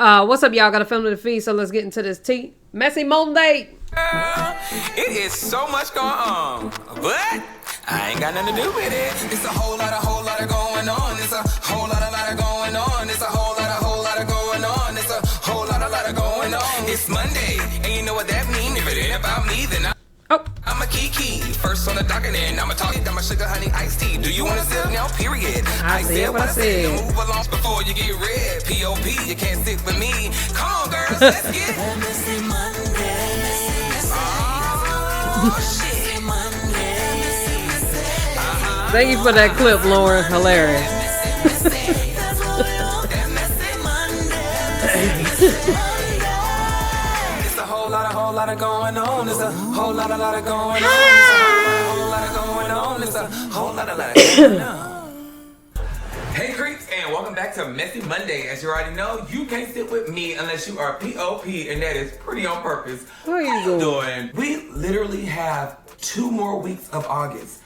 What's up, y'all? Got a family to feed, so let's get into this tea. Messy Monday. It is so much going on, but I ain't got nothing to do with it. It's a whole lot of going on. It's a whole lot of going on. It's a whole lot of going on. It's a whole lot of going on. It's Monday, and you know what that means. If it ain't about me, then I'm a kiki. First on the docket, and I'ma talk about my sugar, honey, iced tea. Do you want to sip now? Period. I said what I said. Move along before you get red. P.O.P. You can't sit with me. Come on, girls, let's get Messy Monday. Oh, shit. Thank you for that clip, Lauren. Hilarious. It's a whole lot of going on. It's a whole lot of going on. It's a whole lot of going on. It's a whole lot of going on. Hey creeps, and welcome back to Messy Monday. As you already know, you can't sit with me unless you are P.O.P. and that is pretty on purpose. How you doing? We literally have 2 more weeks of August.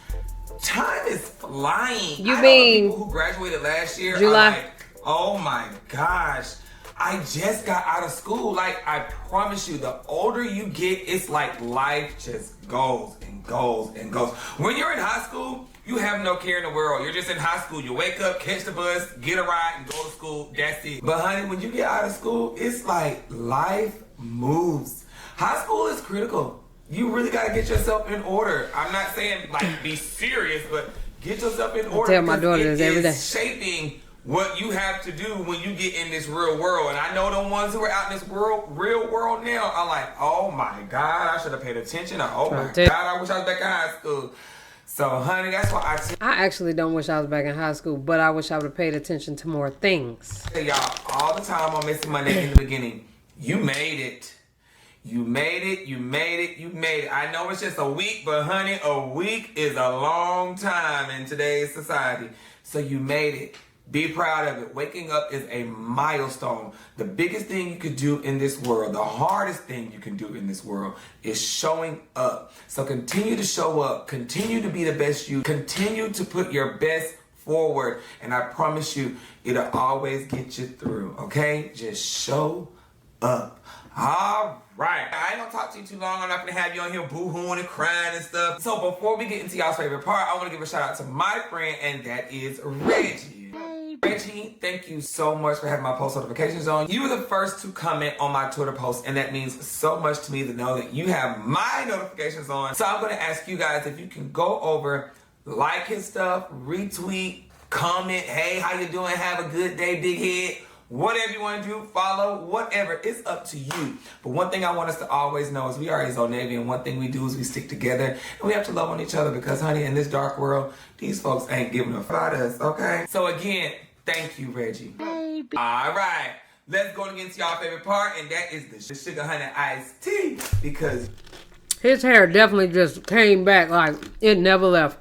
Time is flying. You mean people who graduated last year July? Are like, oh my gosh, I just got out of school. Like, I promise you, the older you get, it's like life just goes and goes and goes. When you're in high school, you have no care in the world. You're just in high school. You wake up, catch the bus, get a ride, and go to school. That's it. But honey, when you get out of school, it's like life moves. High school is critical. You really got to get yourself in order. I'm not saying like be serious, but get yourself in order. I tell my daughter this every day. It's shaping what you have to do when you get in this real world. And I know the ones who are out in this real world now are like, oh my God, I should have paid attention. Or, oh my God, I wish I was back in high school. So, honey, that's why I actually don't wish I was back in high school, but I wish I would have paid attention to more things. Hey, y'all, all the time on Messy Monday in the beginning, you made it. You made it, you made it, you made it. I know it's just a week, but honey, a week is a long time in today's society. So you made it. Be proud of it. Waking up is a milestone. The biggest thing you could do in this world, the hardest thing you can do in this world is showing up. So continue to show up. Continue to be the best you. Continue to put your best forward. And I promise you, it'll always get you through, okay? Just show up. All right. I ain't gonna talk to you too long. I'm not gonna have you on here boo-hooing and crying and stuff. So before we get into y'all's favorite part, I want to give a shout out to my friend, and that is Reggie. Reggie, thank you so much for having my post notifications on. You were the first to comment on my Twitter post, and that means so much to me to know that you have my notifications on. So I'm gonna ask you guys if you can go over, like his stuff, retweet, comment, hey, how you doing? Have a good day, big head. Whatever you want to do, follow, whatever, it's up to you. But one thing I want us to always know is we are his old Navy, and one thing we do is we stick together, and we have to love on each other because, honey, in this dark world, these folks ain't giving a fuck about us, okay? So again, thank you, Reggie. Baby. All right, let's go and get into y'all favorite part, and that is the sugar honey iced tea, because his hair definitely just came back like it never left.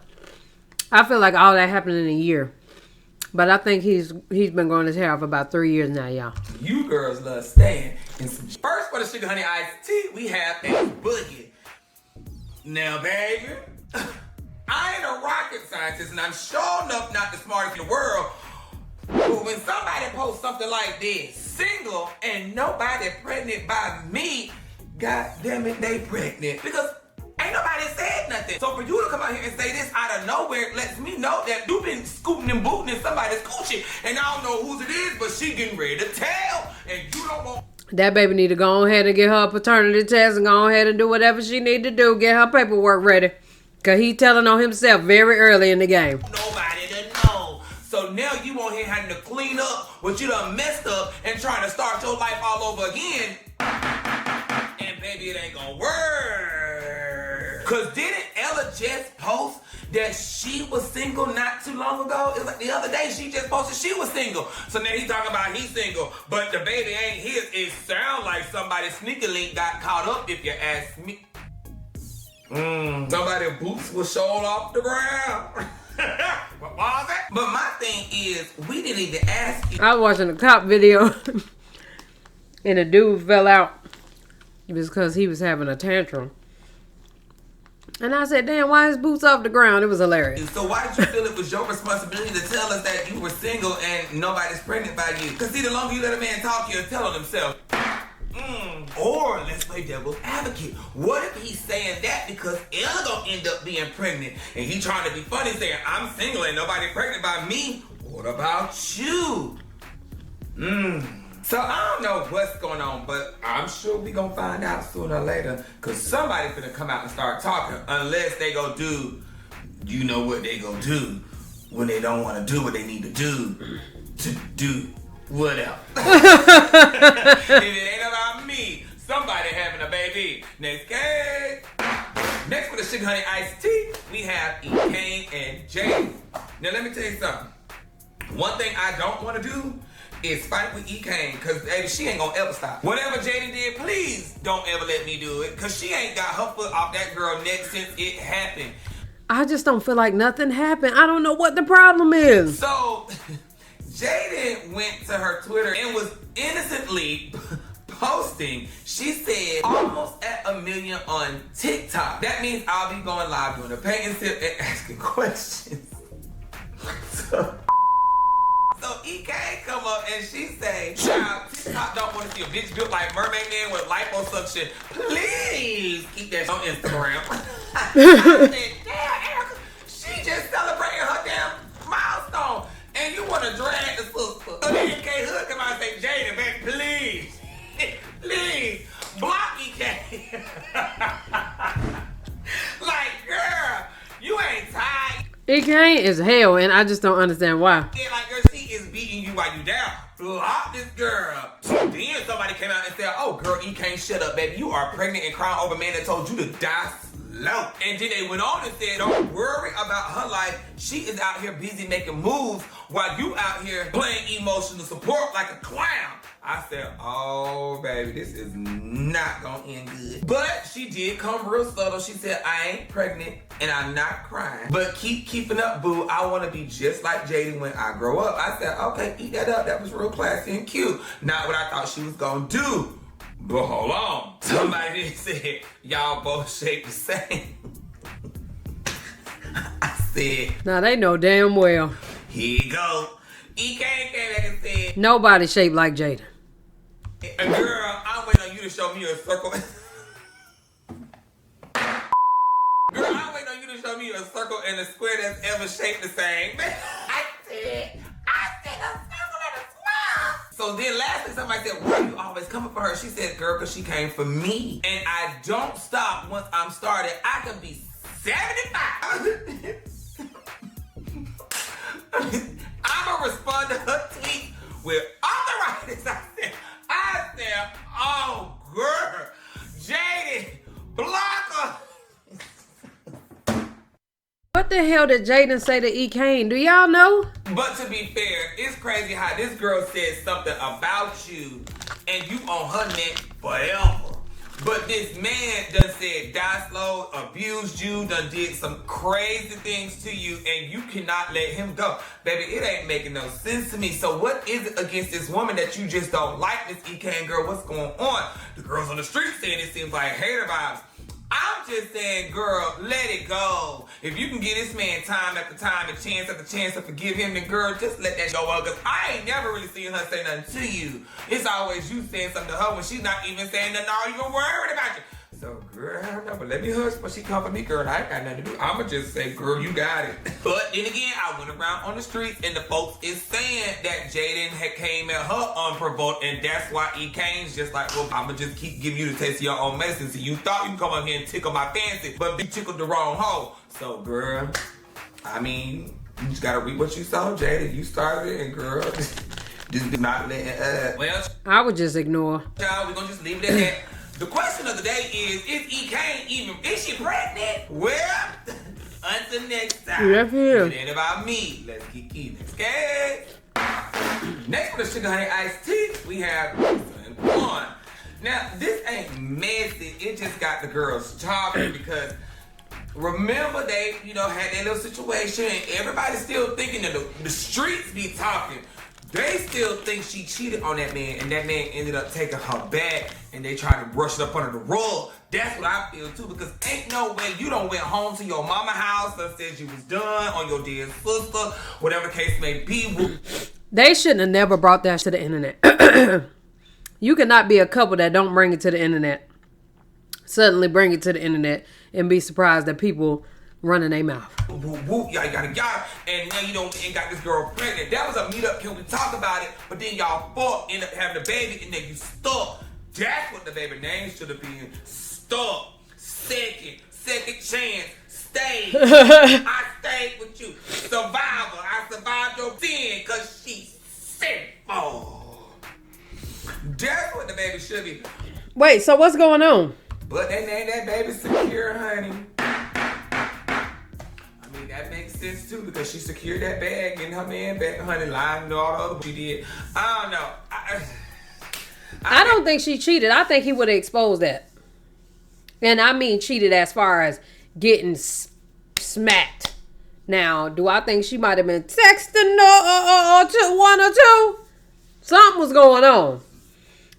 I feel like all that happened in a year. But I think he's been growing his hair out for about 3 years now, y'all. You girls love staying in some. First for the sugar honey iced tea, we have A-Boogie. Now, baby, I ain't a rocket scientist, and I'm sure enough not the smartest in the world. But when somebody posts something like this, single and nobody pregnant by me, God damn it, they pregnant. Because ain't nobody said nothing. So for you to come out here and say this out of nowhere lets me know that you've been scooting and booting in somebody's coochie. And I don't know whose it is, but she getting ready to tell. And you don't want... That baby need to go ahead and get her paternity test and go ahead and do whatever she need to do. Get her paperwork ready. Because he telling on himself very early in the game. Nobody to know. So now you on here having to clean up what you done messed up and trying to start your life all over again. And baby, it ain't gonna work. Cause didn't Ella just post that she was single not too long ago? It was like the other day she just posted she was single. So now he's talking about he's single, but the baby ain't his. It sounds like somebody sneaky link got caught up, if you ask me. Somebody's boots was shown off the ground. What was it? But my thing is, we didn't even ask you. I was watching a cop video and a dude fell out. It was because he was having a tantrum. And I said, damn, why his boots off the ground? It was hilarious. So why did you feel it was your responsibility to tell us that you were single and nobody's pregnant by you? Because see, the longer you let a man talk, he'll tell on himself. Or let's play devil's advocate. What if he's saying that because Ella gonna end up being pregnant and he trying to be funny saying I'm single and nobody pregnant by me? What about you? So I don't know what's going on, but I'm sure we gonna find out sooner or later, cause somebody finna come out and start talking, unless they go do, you know what they go do when they don't want to do what they need to do whatever. If it ain't about me, somebody having a baby. Next case. Next for the Sugar Honey Iced Tea, we have Ekane and Jaidyn. Now let me tell you something. One thing I don't want to do is fight with Ekane, cause baby, she ain't gonna ever stop. Whatever Jaidyn did, please don't ever let me do it, cause she ain't got her foot off that girl's neck since it happened. I just don't feel like nothing happened. I don't know what the problem is. So Jaidyn went to her Twitter and was innocently posting. She said almost at 1 million on TikTok. That means I'll be going live doing a paint and sip and asking questions. So Ekane come up and she say, child, TikTok don't want to see a bitch built like Mermaid Man with liposuction. Please keep that on Instagram. I said, damn, Erica, she just celebrating her damn milestone. And you want to drag the sister. So then Ekane Hood come out and say, Jaidyn, man, please, block Ekane. Like, girl, you ain't tired. Ekane is hell, and I just don't understand why. Yeah, like, girl, she is beating you while you down. Block this girl. So then somebody came out and said, oh, girl, Ekane, shut up, baby. You are pregnant and crying over a man that told you to die slow. And then they went on and said, don't worry about her life. She is out here busy making moves while you out here playing emotional support like a clown. I said, oh, baby, this is not gonna end good. But she did come real subtle. She said, I ain't pregnant and I'm not crying. But keep keeping up, boo. I want to be just like Jaidyn when I grow up. I said, okay, eat that up. That was real classy and cute. Not what I thought she was gonna do. But hold on. Somebody did say, y'all both shape the same. I said, Now they know damn well. here you go. Ekane came back and said, Nobody shaped like Jaidyn. girl, I'm waiting on you to show me a circle. Girl, I'm waiting on you to show me a circle and a square that's ever shaped the same. I said a circle and a square. So then lastly, somebody said, why are you always coming for her? She said, girl, because she came for me. And I don't stop once I'm started. I can be 75. I'm going to respond to her tweet with arthritis. I said, oh, girl, Jaidyn, block her. What the hell did Jaidyn say to Ekane? Do y'all know? But to be fair, it's crazy how this girl said something about you and you on her neck forever. But this man done said die slow, abused you, done did some crazy things to you, and you cannot let him go. Baby, it ain't making no sense to me. So what is it against this woman that you just don't like, Miss Ekane girl? What's going on? The girls on the street saying it seems like hater vibes. I'm just saying, girl, let it go. If you can give this man time after time and chance after chance to forgive him, then girl, just let that go up. Because I ain't never really seen her say nothing to you. It's always you saying something to her when she's not even saying nothing or even worried about you. So, girl, I don't know, but let me hush when she come for me, girl. I ain't got nothing to do. I'ma just say, girl, you got it. But then again, I went around on the streets and the folks is saying that Jaidyn had came at her unprovoked, and that's why Ekane's just like, well, I'ma just keep giving you the taste of your own medicine. So you thought you can come up here and tickle my fancy, but you tickled the wrong hole. So, girl, I mean, you just gotta read what you saw, Jaidyn. You started it, and girl, just not letting well, I would just ignore. child, we're gonna just leave it at that. The question of the day is Ekane even, is she pregnant? Well, until next time. Yes, it is. It ain't about me. Let's keep eating. Okay? Next for the Sugar Honey Iced Tea, we have Rissa and Quan. Now, this ain't messy. It just got the girls talking because remember they, had that little situation and everybody's still thinking that the streets be talking. They still think she cheated on that man, and that man ended up taking her back, and they tried to brush it up under the rug. That's what I feel too, because ain't no way you don't went home to your mama house and said you was done on your dead sister, whatever the case may be. They shouldn't have never brought that to the internet. You cannot be a couple that don't bring it to the internet. Suddenly bring it to the internet and be surprised that people running their mouth. Yada, and now you don't ain't got this girl pregnant. That was a meetup. Can we talk about it? But then y'all fought, end up having a baby, and then you stuck. That's what the baby name should have been. Stuck. Second chance. Stayed. I stayed with you. Survivor. I survived your sin because she's sinful. That's what the baby should be. Wait, so what's going on? But they named that baby Secure, honey. That makes sense too, because she secured that bag, getting her man back, honey, lying to all the other she did. I don't know. I don't think she cheated. I think he would have exposed that. And I mean cheated as far as getting smacked. Now, do I think she might have been texting one or two? Something was going on.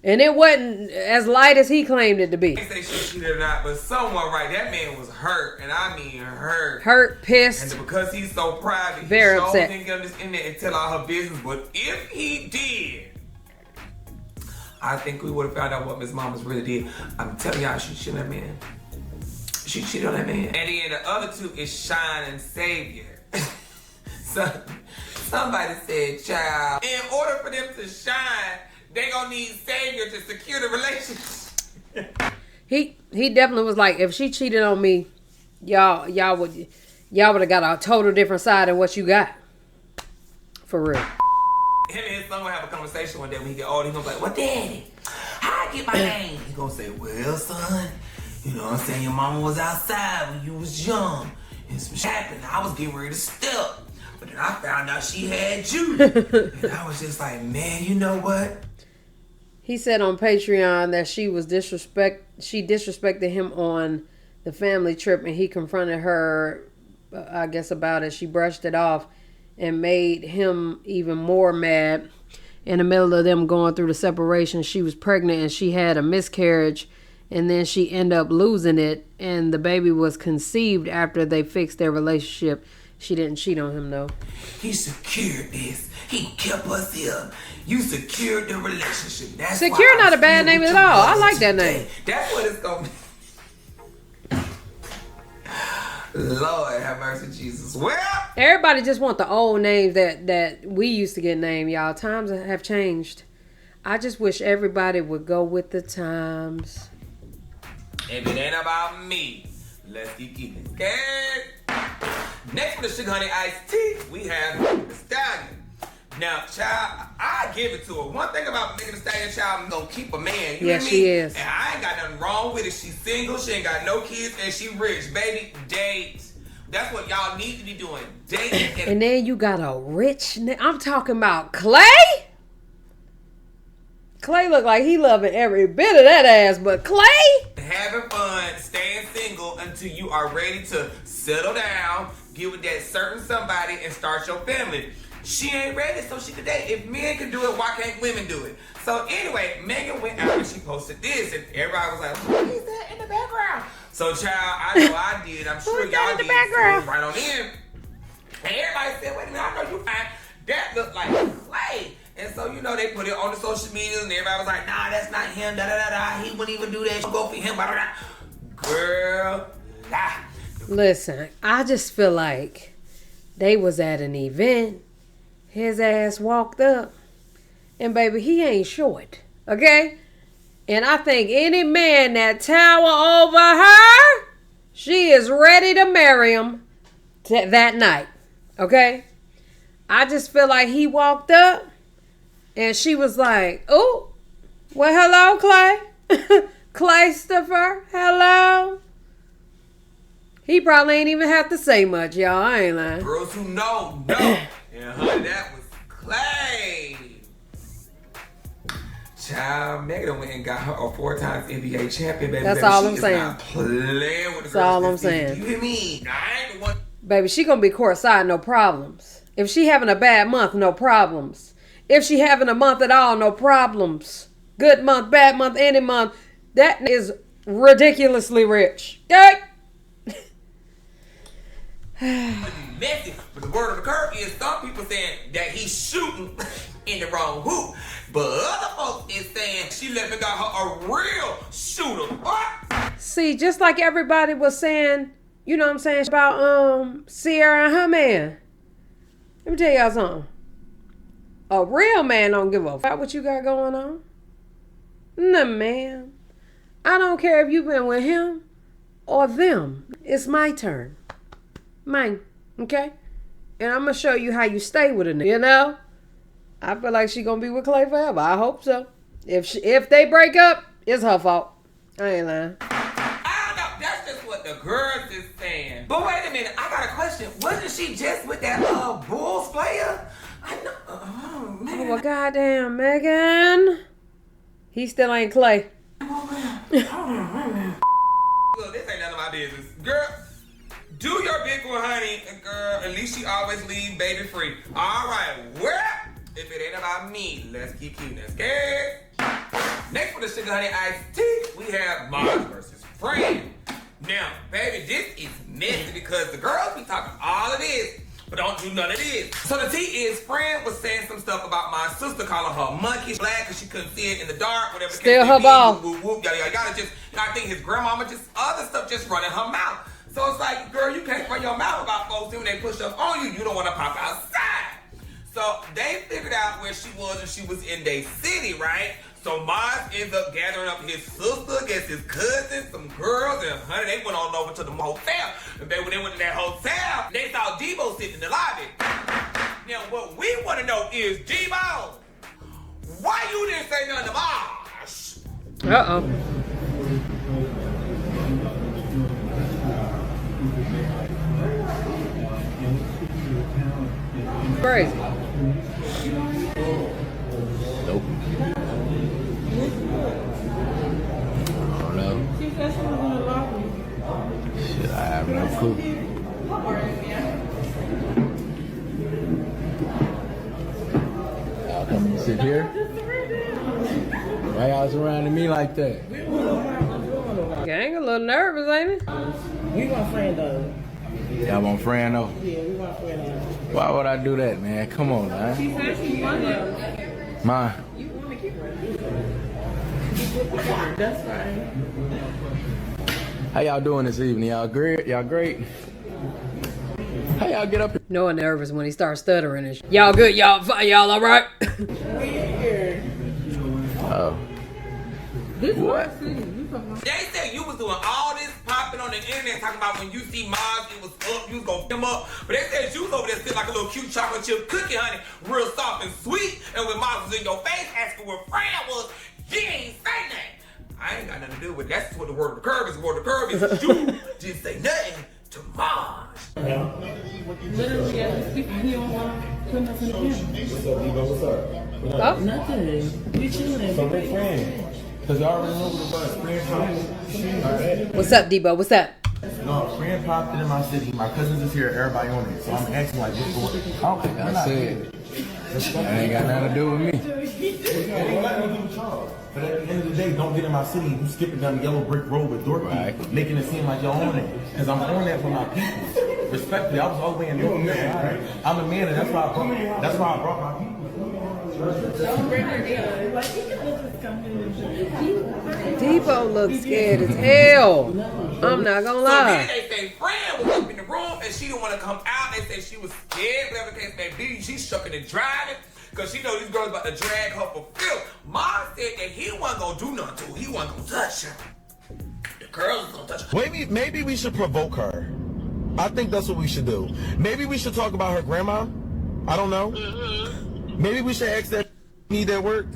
And it wasn't as light as he claimed it to be. I can't say she cheated or not, but someone right, that man was hurt, and I mean hurt. Hurt, pissed. And because he's so private, very he upset. Didn't get on this internet and tell all her business. But if he did, I think we would have found out what Miss Mamas really did. I'm telling y'all, she cheated on that man. She cheated on that man. And then the other two is Shine and Savior. So somebody said, child, in order for them to shine, they gonna need Savior to secure the relationship. He definitely was like, if she cheated on me, y'all would have got a total different side of what you got. For real. Him and his son gonna have a conversation one day when he get older. He gonna be like, "What, daddy? How I get my name?" He gonna say, "Well, son, you know what I'm saying, your mama was outside when you was young, and some shit happened. I was getting ready to step, but then I found out she had you." And I was just like, man, you know what? He said on Patreon that she disrespected him on the family trip, and he confronted her, I guess, about it. She brushed it off and made him even more mad. In the middle of them going through the separation, she was pregnant and she had a miscarriage, and then she ended up losing it, and the baby was conceived after they fixed their relationship. She didn't cheat on him, though. He secured this. He kept us here. You secured the relationship. That's Secure not a bad name at all. I like that name. That's what it's gonna be. Lord have mercy, Jesus. Well, everybody just want the old names that we used to get named, y'all. Times have changed. I just wish everybody would go with the times. If it ain't about me, let's keep it. Okay. Next for the Sugar Honey Iced Tea, we have the Stallion. Now, child, I give it to her. One thing about Megan Thee Stallion, child, I'm gonna keep a man. You know what I mean? She is. And I ain't got nothing wrong with it. She's single, she ain't got no kids, and she rich. Baby, date. That's what y'all need to be doing. Date. And then you got a rich I'm talking about Klay. Klay look like he loving every bit of that ass, but Klay? Having fun, staying single until you are ready to settle down, get with that certain somebody, and start your family. She ain't ready, so she could date. If men can do it, why can't women do it? So anyway, Megan went out and she posted this, and everybody was like, "Who is that in the background?" So, child, I know I did. I'm sure y'all did. Background? Right on in. And everybody said, "Wait a minute, I know you fine. That looked like Klay." And so, you know, they put it on the social media, and everybody was like, "Nah, that's not him. Da da da da. He wouldn't even do that. She'll go for him." Blah, blah, blah. Girl, nah. Listen, I just feel like they was at an event. His ass walked up, and baby, he ain't short, okay? And I think any man that tower over her, she is ready to marry him that night, okay? I just feel like he walked up, and she was like, "Oh, well, hello, Klay. Claystopher, hello." He probably ain't even have to say much, y'all. I ain't lying. Girls who know. And honey, that was Klay. Child, Megan went and got her a 4-time NBA champion, baby. That's baby. all she I'm is saying. Not playing with the That's all I'm girls. saying. You hear me? I ain't the one. Baby, she gonna be courtside, no problems. If she having a bad month, no problems. If she having a month at all, no problems. Good month, bad month, any month. That is ridiculously rich. Okay? Messy, but the word of the curve is some people saying that he's shooting in the wrong hoop, but other folks is saying she left and got her a real shooter. What? See, just like everybody was saying, you know what I'm saying, about Sierra and her man. Let me tell y'all something. A real man don't give a fuck about what you got going on. Nah, man. I don't care if you've been with him or them. It's my turn. Mine. Okay? And I'm going to show you how you stay with a nigga. You know? I feel like she going to be with Klay forever. I hope so. If they break up, it's her fault. I ain't lying. I don't know. That's just what the girls is saying. But wait a minute. I got a question. Wasn't she just with that Bulls player? I know. Oh, man. Oh, well, goddamn, Megan. He still ain't Klay. Look, this ain't none of my business. Girl, do your big one, honey. Girl, at least she always leave baby free. All right, well, if it ain't about me, let's keep cuteness, okay? Next for the sugar honey iced tea, we have Mars versus Fran. Now, baby, this is messy because the girls be talking all of this, but don't do none of this. So the tea is, Fran was saying some stuff about my sister, calling her monkey black because she couldn't see it in the dark, whatever. Still her ball. Whoop, whoop, yada, yada, yada. Just, I think his grandmama, just other stuff just running her mouth. So it's like, girl, you can't run your mouth about folks when they push up on you. You don't want to pop outside. So they figured out where she was and she was in their city, right? So Mars ends up gathering up his sister, against his cousins, some girls, and honey, they went on over to the hotel. And when they went to that hotel, they saw Debo sitting in the lobby. Now, what we want to know is, Debo, why you didn't say nothing to Mars? Uh-oh. Crazy. Nope. I don't know. She said she was in the lobby. Shit, I have no clue. Y'all come and sit here? Why y'all surrounding me like that? Gang a little nervous, ain't it? We want Fran though. Y'all want Fran though? Yeah, we want Fran though. Why would I do that, man? Come on, man. She said she wanted. Ma. You want to keep her. That's right. How y'all doing this evening? Y'all great? Y'all great? How y'all get up here? Noah nervous when he starts stuttering and y'all good? Y'all all right? Weird. Oh. This What? is you talking about. They said you was doing all this popping on the internet talking about when you see Mars, it was up, you was gonna him up. But they said you was over there sitting like a little cute chocolate chip cookie, honey, real soft and sweet. And when Mars was in your face asking where Fran was, you ain't say nothing. I ain't got nothing to do with it. That's what the word of the curve is. The word of the curve is you didn't say nothing to Mars. Literally, as we speak, he don't want to put nothing in him. What's up, Debo? What's up? Oh, Nothing. We chilling. So we're friends. Because y'all already know what the bus. Fran popped. what's up, Debo? What's up? No, Fran popped it in my city. My cousins is here, everybody on it. So I'm asking, like, what's going on? Like I said, that ain't got nothing to do with me. But at the end of the day, don't get in my city. You skipping down the yellow brick road with door Right. making it seem like y'all on it. Because I'm on that for my people. Respectfully, I was all the way in New York. I'm a man, and that's why I brought my people. Don't bring her down. Like, he can just come in. Debo looks scared as hell. I'm not gonna So then lie. they say Fran was up in the room and she didn't want to come out. They say she was scared, whatever the case may be. She's shucking and driving because she know these girls about to drag her for filth. Mom said that he wasn't going to do nothing to her. He wasn't going to touch her. The girls was going to touch her. Maybe we should provoke her. I think that's what we should do. Maybe we should talk about her grandma. I don't know. Maybe we should ask that need that work.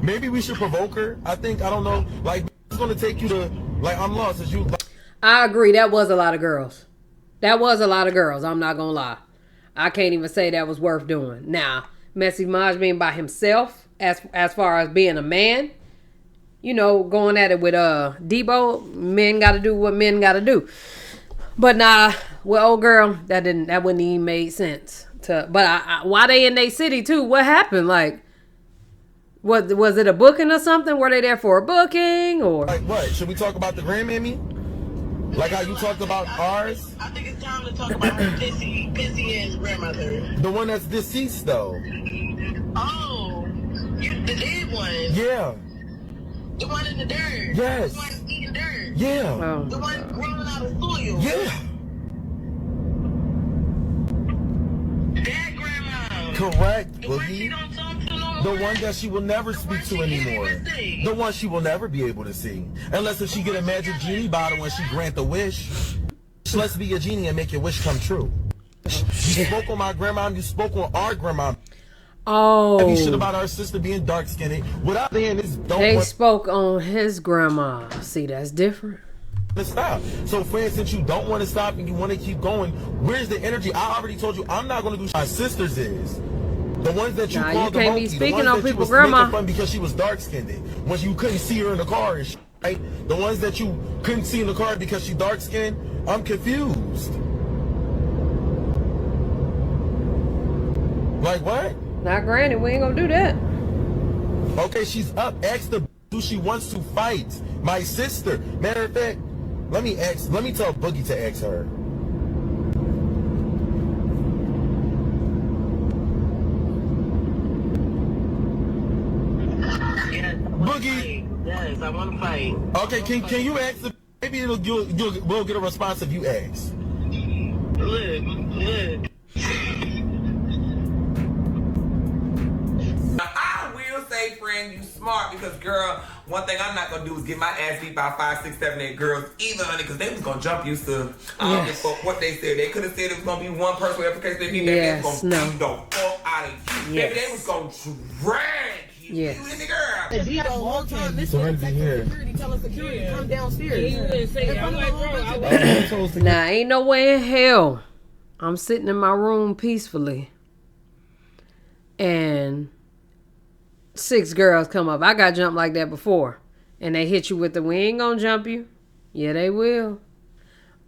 Maybe we should provoke her. I don't know. Like, it's going to take you to, like, I'm lost. As you. I agree. That was a lot of girls. That was a lot of girls. I'm not gonna lie. I can't even say that was worth doing. Now, Messy Maj being by himself, as far as being a man, you know, going at it with Debo, men got to do what men got to do. But nah, with old girl, that wouldn't even make sense. But why they in their city too? What happened? Like, was it a booking or something? Were they there for a booking or? Like what? Should we talk about the grandmammy? Like how you talked about ours? I think it's time to talk about her pissy ass grandmother. The one that's deceased though. Oh, the dead one. Yeah. The one in the dirt. Yes. The one eating dirt. Yeah. Oh, The one growing out of soil. Yeah. That grandma. Correct, The one she Boogie. don't talk to no The more. one that she will never speak to anymore. The one she will never be able to see. Unless if she get a magic genie bottle and she grant the wish. Let's be a genie and make your wish come true. You spoke on my grandma, you spoke on our grandma. Heavy shit oh, about our sister being dark skinned. Without saying this, don't they want spoke on his grandma. See, that's different. to stop. So, Fran, since you don't want to stop and you want to keep going, where's the energy? I already told you I'm not going to do my sister's is. The ones that you Nah, called you the can't be monkey, speaking the ones on that you people's was making grandma. fun because she was dark skinned, when you couldn't see her in the car and shit, right? The ones that you couldn't see in the car because she dark skinned, I'm confused. Like what? Not granted, we ain't gonna do that. Okay, she's up. Ask the who she wants to fight. My sister. Matter of fact, let me tell Boogie to ask her. Yes, Boogie. Yes, I want to fight. Okay, can you ask the maybe we'll get a response if you ask. Look. Now, I will say, friend, you smart because, girl, one thing I'm not gonna do is get my ass beat by 5, 6, 7, 8 girls either, honey, because they was gonna jump you, so I don't give a fuck what they said. They could have said it was gonna be one person, whatever case they be, baby, they was gonna beat the fuck out of you. Yes. Baby, they was gonna drag you. Yes. You and the girl. He had a long time. This So was everything here. security telling security come downstairs. He wouldn't say that. I'm like, bro, Now, ain't no way in hell I'm sitting in my room peacefully and 6 girls come up. I got jumped like that before. And they hit you with the, we ain't gonna jump you. Yeah, they will.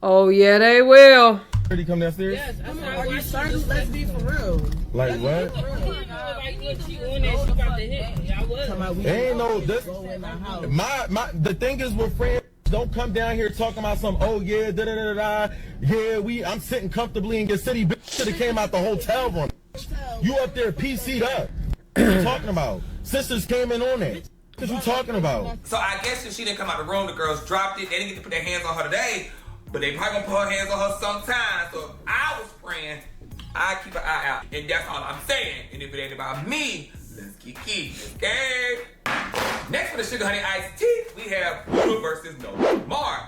Oh, yeah, they will. Did come downstairs? yes, I said, Are you starting? Let's be for real. Like what? like, look, she on that, she about to hit me. I was. Ain't no this. The thing is with friends, don't come down here talking about some. Oh yeah, da da da da. Yeah, I'm sitting comfortably in your city. Bitch should have came out the hotel room. You up there PC'd up. What you talking about? Sisters came in on that. What you talking about? So I guess if she didn't come out of the room, the girls dropped it. They didn't get to put their hands on her today, but they probably gonna put her hands on her sometime. So if I was praying, I keep an eye out, and that's all I'm saying. And if it ain't about me, let's kiki. Okay. Next for the Sugar Honey Iced Tea, we have Wooda versus NoLoveMar.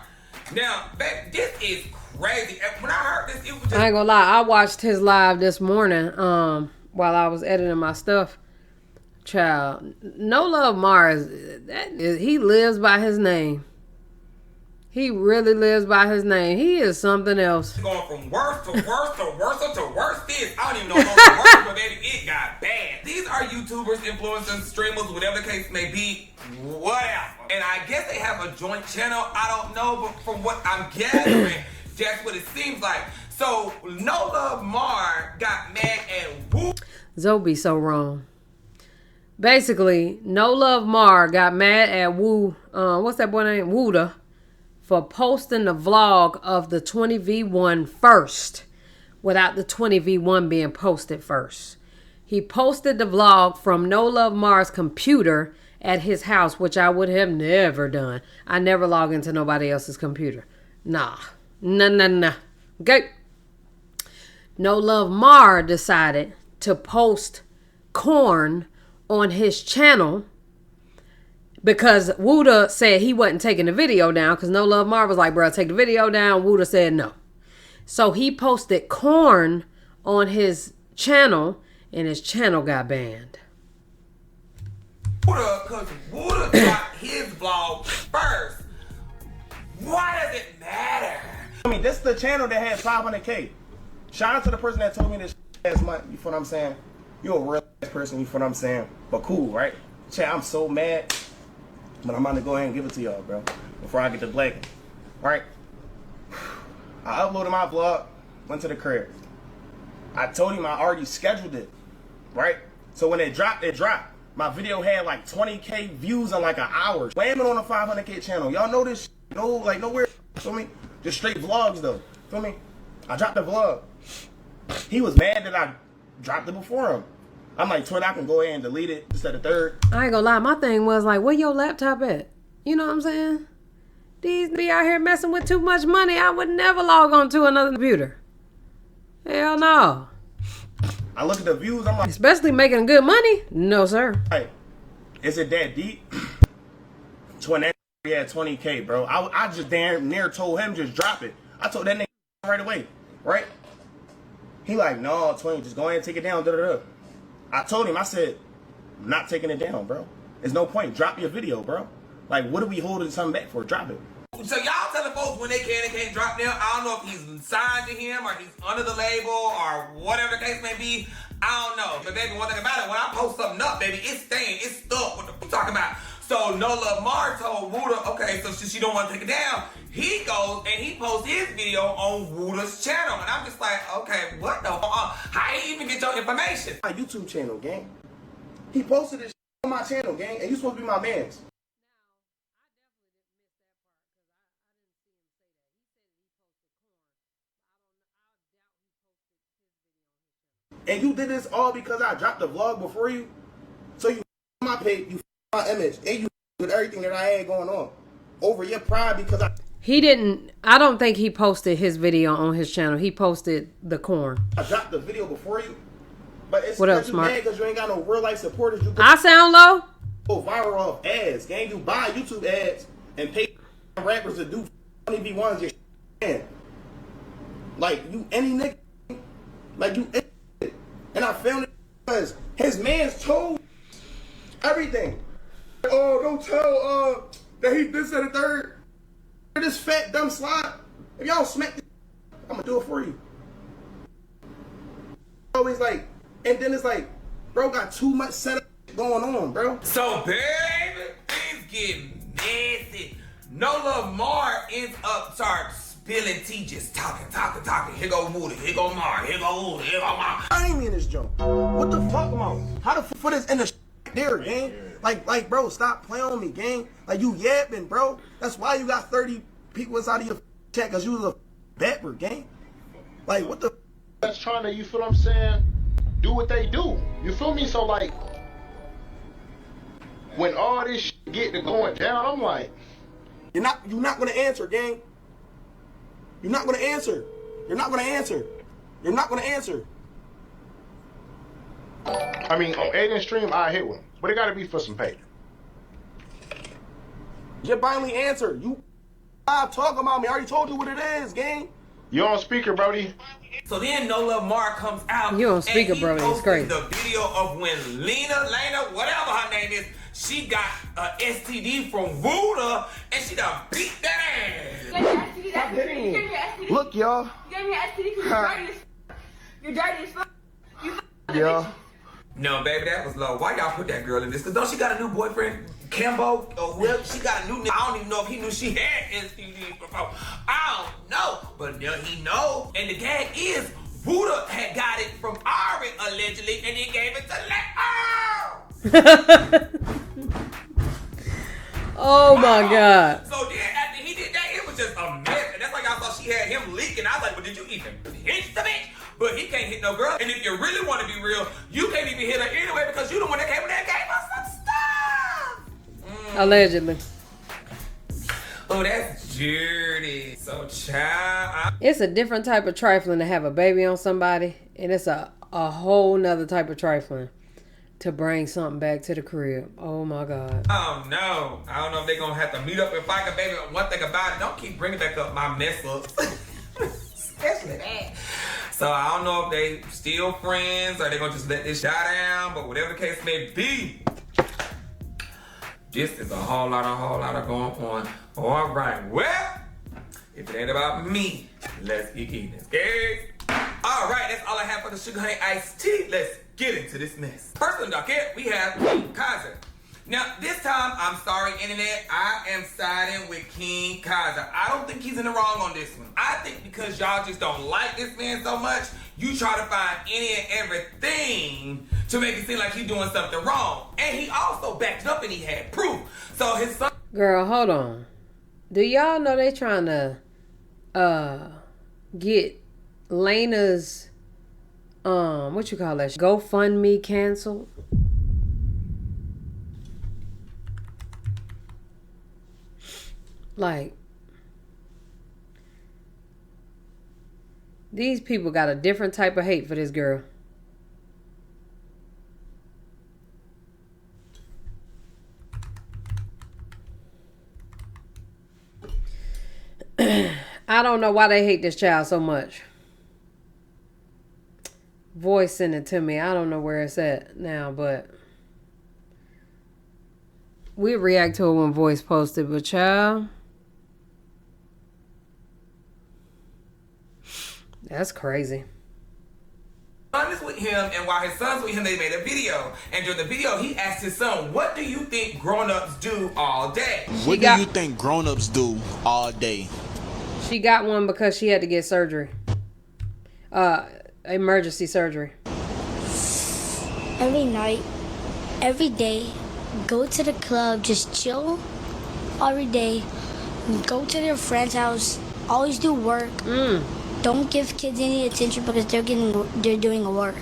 Now, babe, this is crazy. And when I heard this, it was just I ain't gonna lie. I watched his live this morning while I was editing my stuff. Child, NoLoveMar he lives by his name. He really lives by his name. He is something else. going from worse to worse to worse to worse. This I don't even know if it's worse, but baby, it got bad. These are YouTubers, influencers, streamers, whatever the case may be, whatever. And I guess they have a joint channel. I don't know, but from what I'm gathering, that's what it seems like. So NoLoveMar got mad at Woo. Zoe be so wrong. Basically, NoLoveMar got mad at what's that boy name? Wooda, for posting the vlog of the 20v1 first without the 20v1 being posted first. He posted the vlog from NoLoveMar's computer at his house, which I would have never done. I never log into nobody else's computer. Nah. Okay. NoLoveMar decided to post corn on his channel because Wooda said he wasn't taking the video down because NoLoveMar was like, bro, take the video down. Wooda said no. So he posted corn on his channel and his channel got banned. Wooda, because Wooda got his vlog first. Why does it matter? I mean, this is the channel that has 500K. Shout out to the person that told me this last month, you feel what I'm saying? You're a real ass person, you feel what I'm saying? But cool, right? Chat, I'm so mad, but I'm about to go ahead and give it to y'all, bro, before I get to black. Right? I uploaded my vlog, went to the crib. I told him I already scheduled it, right? So when it dropped, it dropped. My video had like 20K views in like an hour. Slamming on a 500K channel. Y'all know this? No, like nowhere. Feel me? Just straight vlogs though. Feel me? I dropped the vlog. He was mad that I dropped it before him. I'm like, Twitter, I can go ahead and delete it instead of third. I ain't gonna lie, my thing was like, where your laptop at? You know what I'm saying? These be out here messing with too much money. I would never log on to another computer. Hell no. I look at the views, I'm like, especially making good money? No, sir. Hey, is it that deep? When that had 20K, bro. I just damn near told him just drop it. I told that nigga right away, right? He like, no, 20, just go ahead and take it down, da-da-da. I told him, I said, I'm not taking it down, bro. There's no point. Drop your video, bro. Like, what are we holding something back for? Drop it. So y'all telling folks when they can't drop down. I don't know if he's signed to him or he's under the label or whatever the case may be. I don't know. But baby, one thing about it, when I post something up, baby, it's staying. It's stuck. What the fuck you talking about? So NoLoveMar told Wooda, okay, so she don't want to take it down. He goes and he posts his video on Wooda's channel. And I'm just like, okay, what the fuck? How you even get your information? My YouTube channel, gang. He posted this on my channel, gang, and you supposed to be my mans. And you did this all because I dropped the vlog before you. So you my page, you my image, and you with everything that I had going on. Over your pride because He didn't, I don't think he posted his video on his channel. He posted the corn. I dropped the video before you. But it's what because up, you Smart? mad because you ain't got no real life supporters. You I sound low? Go viral off ads, gang. You buy YouTube ads and pay rappers to do 20v1s your shit. Like, you any nigga. Like, you any. And I found it because his man's told everything. Oh, don't tell that he this and the third. This fat dumb slide. If y'all smack this, I'm gonna do it for you. Always like, and then it's like, bro got too much setup going on, bro. So baby, things getting nasty. NoLoveMar ends up starts spilling tea, just talking. Here go Wooda, here go Mar, here go Wooda, here go Mar. I ain't in this joke. What the fuck, man? How the fuck is in the there, gang? Like, bro, stop playing on me, gang. Like, you yapping, bro. That's why you got 30 people inside of your chat, because you was a bapper, gang. Like, what the? That's trying to, you feel what I'm saying? Do what they do. You feel me? So, like, when all this shit get to going down, I'm like, you're not gonna answer, gang. You're not gonna answer. You're not gonna answer. You're not gonna answer. I mean, on Aiden stream, I hit one, but it gotta be for some pay. You finally answer. You talking about me. I already told you what it is, gang. You on speaker, Brody? So then NoLoveMar comes out. You on speaker, Brody? It's great. The video of when Lena, whatever her name is, she got a STD from Wooda, and she done beat that ass. Look, y'all. You gave me an STD because you're dirty as fuck. Yeah. No, baby, that was low. Why y'all put that girl in this? Because don't she got a new boyfriend, Kimbo? Or whoever, she got a new nigga. I don't even know if he knew she had STDs before. I don't know. But now he know. And the gag is, Wooda had got it from Ari, allegedly, and he gave it to Lena. Oh my God. So then after he did that, it was just a mess. And that's why y'all thought she had him leaking. I was like, well, did you even hit the bitch? But he can't hit no girl. And if you really want to be real, you can't even hit her anyway because you the one that came in there and gave her some stuff. Allegedly. Oh, that's dirty. So, child. It's a different type of trifling to have a baby on somebody. And it's a whole nother type of trifling to bring something back to the crib. Oh my God. Oh no. I don't know if they're going to have to meet up and fight a baby. One thing about it, don't keep bringing back up my mess ups. Especially that. So I don't know if they still friends or they're going to just let this shot down. But whatever the case may be, this is a whole lot of going on. All right. Well, if it ain't about me, let's get eating. Okay? All right. That's all I have for the sugar honey iced tea. Let's get into this mess. First on the docket, we have Kaiser. Now, this time, I'm sorry, internet, I am siding with King Kaiser. I don't think he's in the wrong on this one. I think because y'all just don't like this man so much, you try to find any and everything to make it seem like he's doing something wrong. And he also backed it up and he had proof. So his son... Girl, hold on. Do y'all know they trying to get Lena's what you call that? GoFundMe canceled? Like, these people got a different type of hate for this girl. I don't know why they hate this child so much. Voice sent it to me. I don't know where it's at now, but we react to it when Voice posted, but child, that's crazy. Son is with him, and while his son's with him, they made a video. And during the video, he asked his son, what do you think grown-ups do all day? What do you think grown-ups do all day? She got one because she had to get surgery. Emergency surgery. Every night, every day, go to the club, just chill every day. Go to their friend's house, always do work. Don't give kids any attention because they're doing work.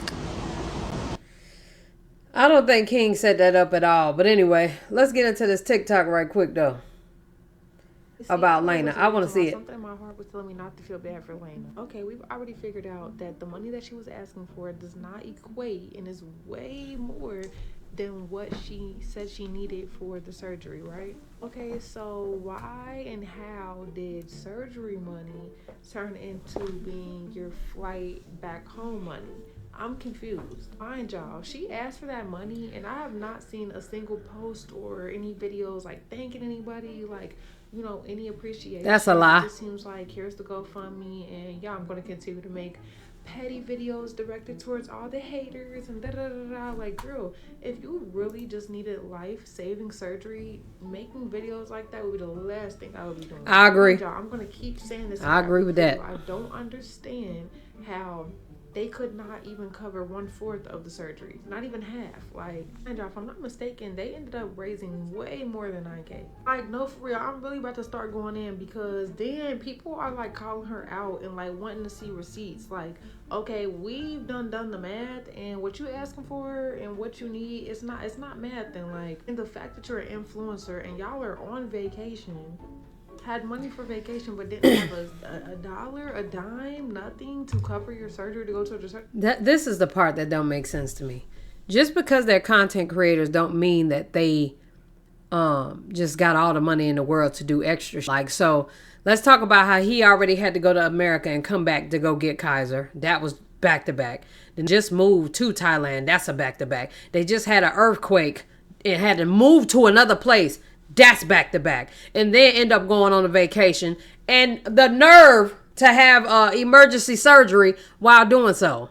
I don't think King set that up at all. But anyway, let's get into this TikTok right quick though. About Laina. I want to see it. Something in my heart was telling me not to feel bad for Laina. Okay, we've already figured out that the money that she was asking for does not equate and is way more than what she said she needed for the surgery, right? Okay, so why and how did surgery money turn into being your flight back home money? I'm confused. Mind y'all, she asked for that money and I have not seen a single post or any videos like thanking anybody, like, you know, any appreciation. That's a lie. It just seems like here's the GoFundMe and yeah, I'm going to continue to make petty videos directed towards all the haters and da-da-da-da. Like, girl, if you really just needed life-saving surgery, making videos like that would be the last thing I would be doing. I agree. Y'all, I'm going to keep saying this. I agree with that. I don't understand how they could not even cover 1/4 of the surgery, not even half. Like, and if I'm not mistaken, they ended up raising way more than 9K. Like, no, for real, I'm really about to start going in because then people are like calling her out and like wanting to see receipts. Like, okay, we've done the math, and what you asking for and what you need, it's not math. And like, and the fact that you're an influencer and y'all are on vacation, had money for vacation, but didn't have a dollar, a dime, nothing to cover your surgery, to go to the surgery. This is the part that don't make sense to me. Just because they're content creators don't mean that they just got all the money in the world to do extra. Like, so let's talk about how he already had to go to America and come back to go get Kaiser. That was back to back. Then just moved to Thailand. That's a back to back. They just had an earthquake and had to move to another place. That's back to back. And then end up going on a vacation. And the nerve to have emergency surgery while doing so.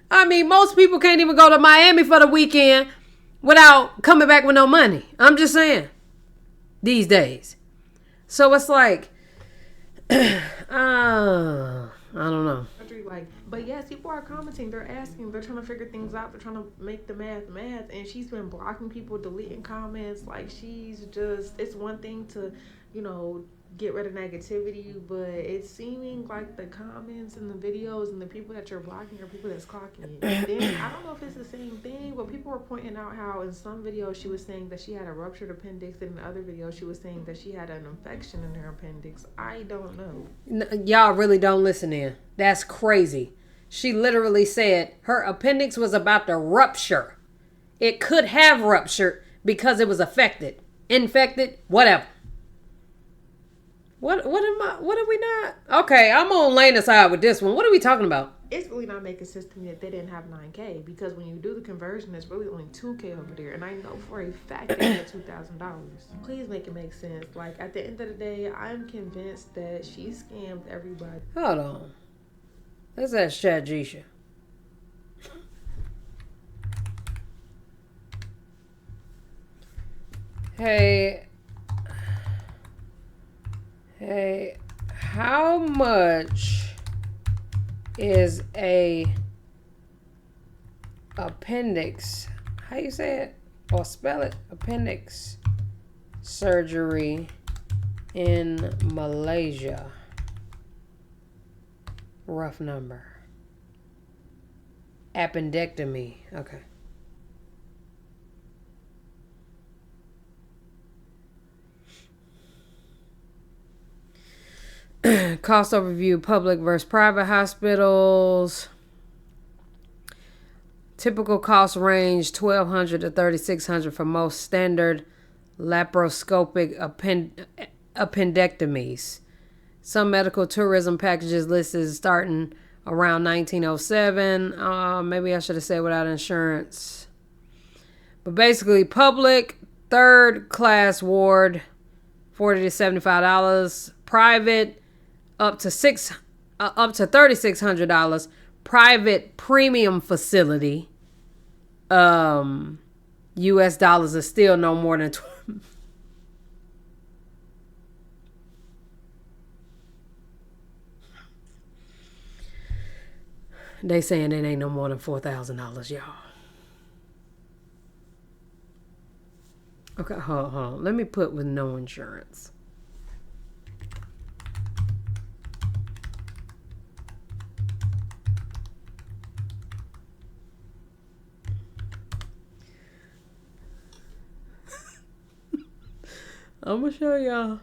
I mean, most people can't even go to Miami for the weekend without coming back with no money. I'm just saying. These days. So it's like, I don't know. Like, but yes, people are commenting, they're asking, they're trying to figure things out, they're trying to make the math, and she's been blocking people, deleting comments. Like, she's just, it's one thing to, you know, get rid of negativity, but it's seeming like the comments and the videos and the people that you're blocking are people that's clocking it. And then I don't know if it's the same thing, but people were pointing out how in some videos she was saying that she had a ruptured appendix, and in other videos she was saying that she had an infection in her appendix. I don't know. Y'all really don't listen in. That's crazy. She literally said her appendix was about to rupture. It could have ruptured because it was infected, whatever. What are we not? Okay, I'm on Lena's side with this one. What are we talking about? It's really not making sense to me that they didn't have 9K, because when you do the conversion, it's really only 2K over there. And I know for a fact they had $2,000. Please make it make sense. Like, at the end of the day, I'm convinced that she scammed everybody. Hold on. Let's ask Chad Gisha. Hey, how much is a appendix? How you say it? Or spell it? Appendix surgery in Malaysia. Rough number. Appendectomy. Okay. Cost overview, public versus private hospitals. Typical cost range $1,200 to $3,600 for most standard laparoscopic appendectomies. Some medical tourism packages listed starting around 1907. Maybe I should have said without insurance. But basically, public third class ward, $40 to $75. Private, up to $3,600. Private premium facility, US dollars is still no more than they saying it ain't no more than $4,000, y'all. Okay, hold on. Let me put with no insurance. I'm gonna show y'all.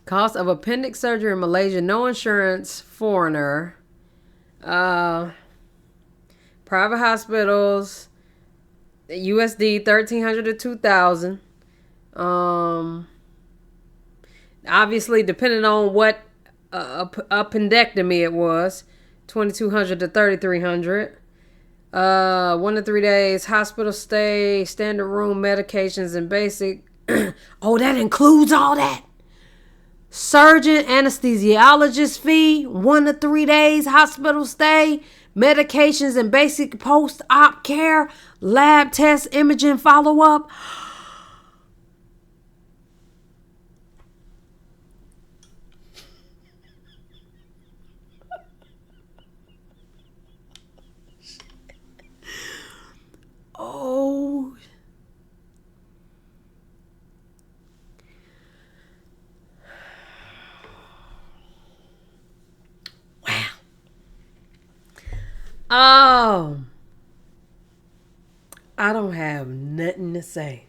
Cost of appendix surgery in Malaysia, no insurance, foreigner. Private hospitals, USD 1,300 to 2,000. Obviously, depending on what appendectomy it was, 2,200 to 3,300. 1 to 3 days, hospital stay, standard room, medications, and basic. Oh, that includes all that. Surgeon, anesthesiologist fee, 1 to 3 days, hospital stay, medications, and basic post-op care, lab test, imaging, follow-up. Oh. Wow. I don't have nothing to say.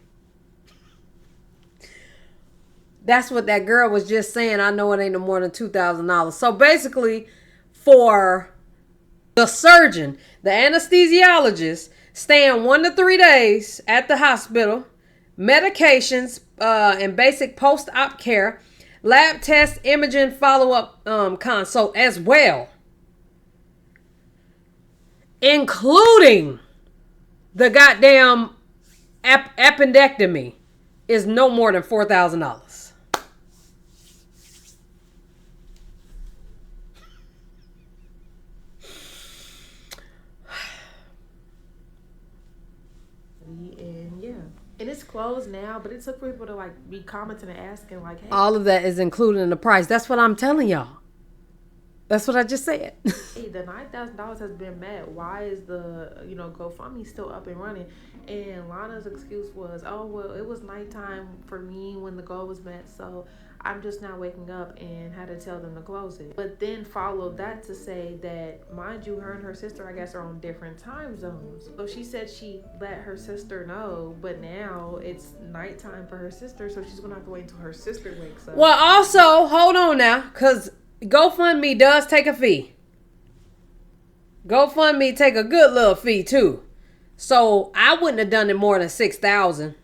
That's what that girl was just saying. I know it ain't no more than $2,000. So basically, for the surgeon, the anesthesiologist, staying 1 to 3 days at the hospital, medications, and basic post-op care, lab test, imaging, follow-up consult as well, including the goddamn appendectomy, is no more than $4,000. And it's closed now, but it took people to like be commenting and asking like, hey. All of that is included in the price. That's what I'm telling y'all. That's what I just said. Hey, the $9,000 has been met. Why is the GoFundMe still up and running? And Lana's excuse was, oh well, it was nighttime for me when the goal was met, so I'm just now waking up and had to tell them to close it. But then followed that to say that, mind you, her and her sister, I guess, are on different time zones. So she said she let her sister know, but now it's nighttime for her sister, so she's gonna have to wait until her sister wakes up. Well, also, hold on now, because GoFundMe does take a fee. GoFundMe take a good little fee too. So I wouldn't have done it more than $6,000.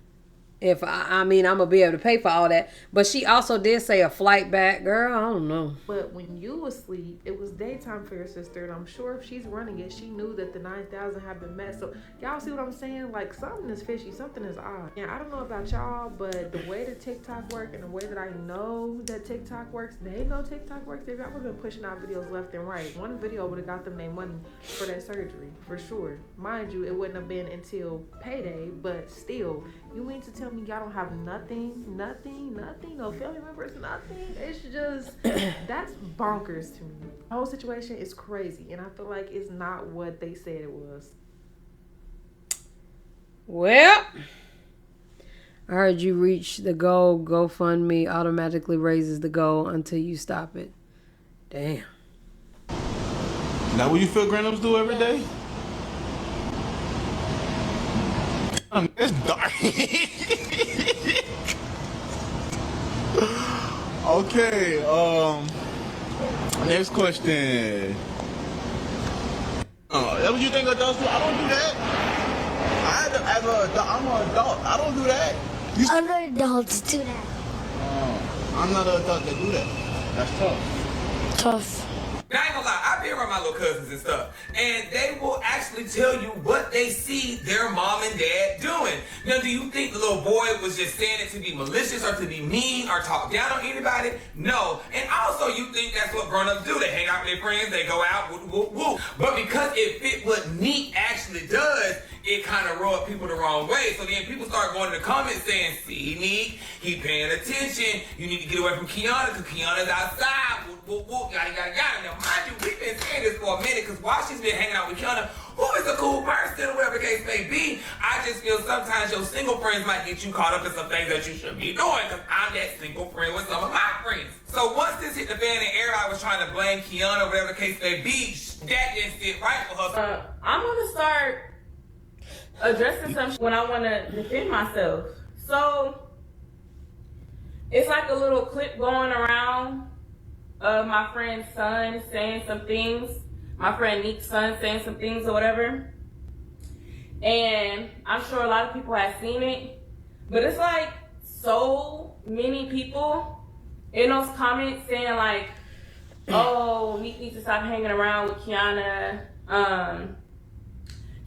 If I mean, I'm gonna be able to pay for all that. But she also did say a flight back, girl. I don't know. But when you was asleep, it was daytime for your sister, and I'm sure if she's running it, she knew that the 9,000 had been met. So y'all see what I'm saying? Like, something is fishy, something is odd. And I don't know about y'all, but the way that TikTok work and the way that I know that TikTok works, they know TikTok works. They've ever been pushing out videos left and right. One video would have got them their money for that surgery, for sure. Mind you, it wouldn't have been until payday, but still, you mean to tell me y'all don't have nothing, no family members, nothing? It's just, that's bonkers to me. The whole situation is crazy, and I feel like it's not what they said it was. Well, I heard you reach the goal. GoFundMe automatically raises the goal until you stop it. Damn. Now what you feel grown-ups do every day? It's dark. Okay, next question. That's what you think adults do? I don't do that. I'm an adult. I don't do that. Other adults do that. I'm not an adult that do that. That's tough. Tough. Now, I ain't gonna lie, I be around my little cousins and stuff, and they will actually tell you what they see their mom and dad doing. Now, do you think the little boy was just saying it to be malicious or to be mean or talk down on anybody? No. And also, you think that's what grown-ups do. They hang out with their friends, they go out, woo, woo, woo. But because it fit what Neek actually does, it kind of rubbed people the wrong way. So then people start going in the comments saying, see, Neek, he paying attention. You need to get away from Kiana because Kiana's outside. Whoop, whoop, whoop, yada, yada, yada. Now, mind you, we've been saying this for a minute because while she's been hanging out with Kiana, who is a cool person, whatever the case may be, I just feel sometimes your single friends might get you caught up in some things that you shouldn't be doing because I'm that single friend with some of my friends. So once this hit the fan and everybody was trying to blame Kiana, whatever the case may be, that didn't sit right for her. I'm going to start addressing some when I want to defend myself. So it's like a little clip going around of my friend's son saying some things, my friend Neek's son saying some things or whatever. And I'm sure a lot of people have seen it, but it's like so many people in those comments saying like, oh, Neek needs to stop hanging around with Kiana.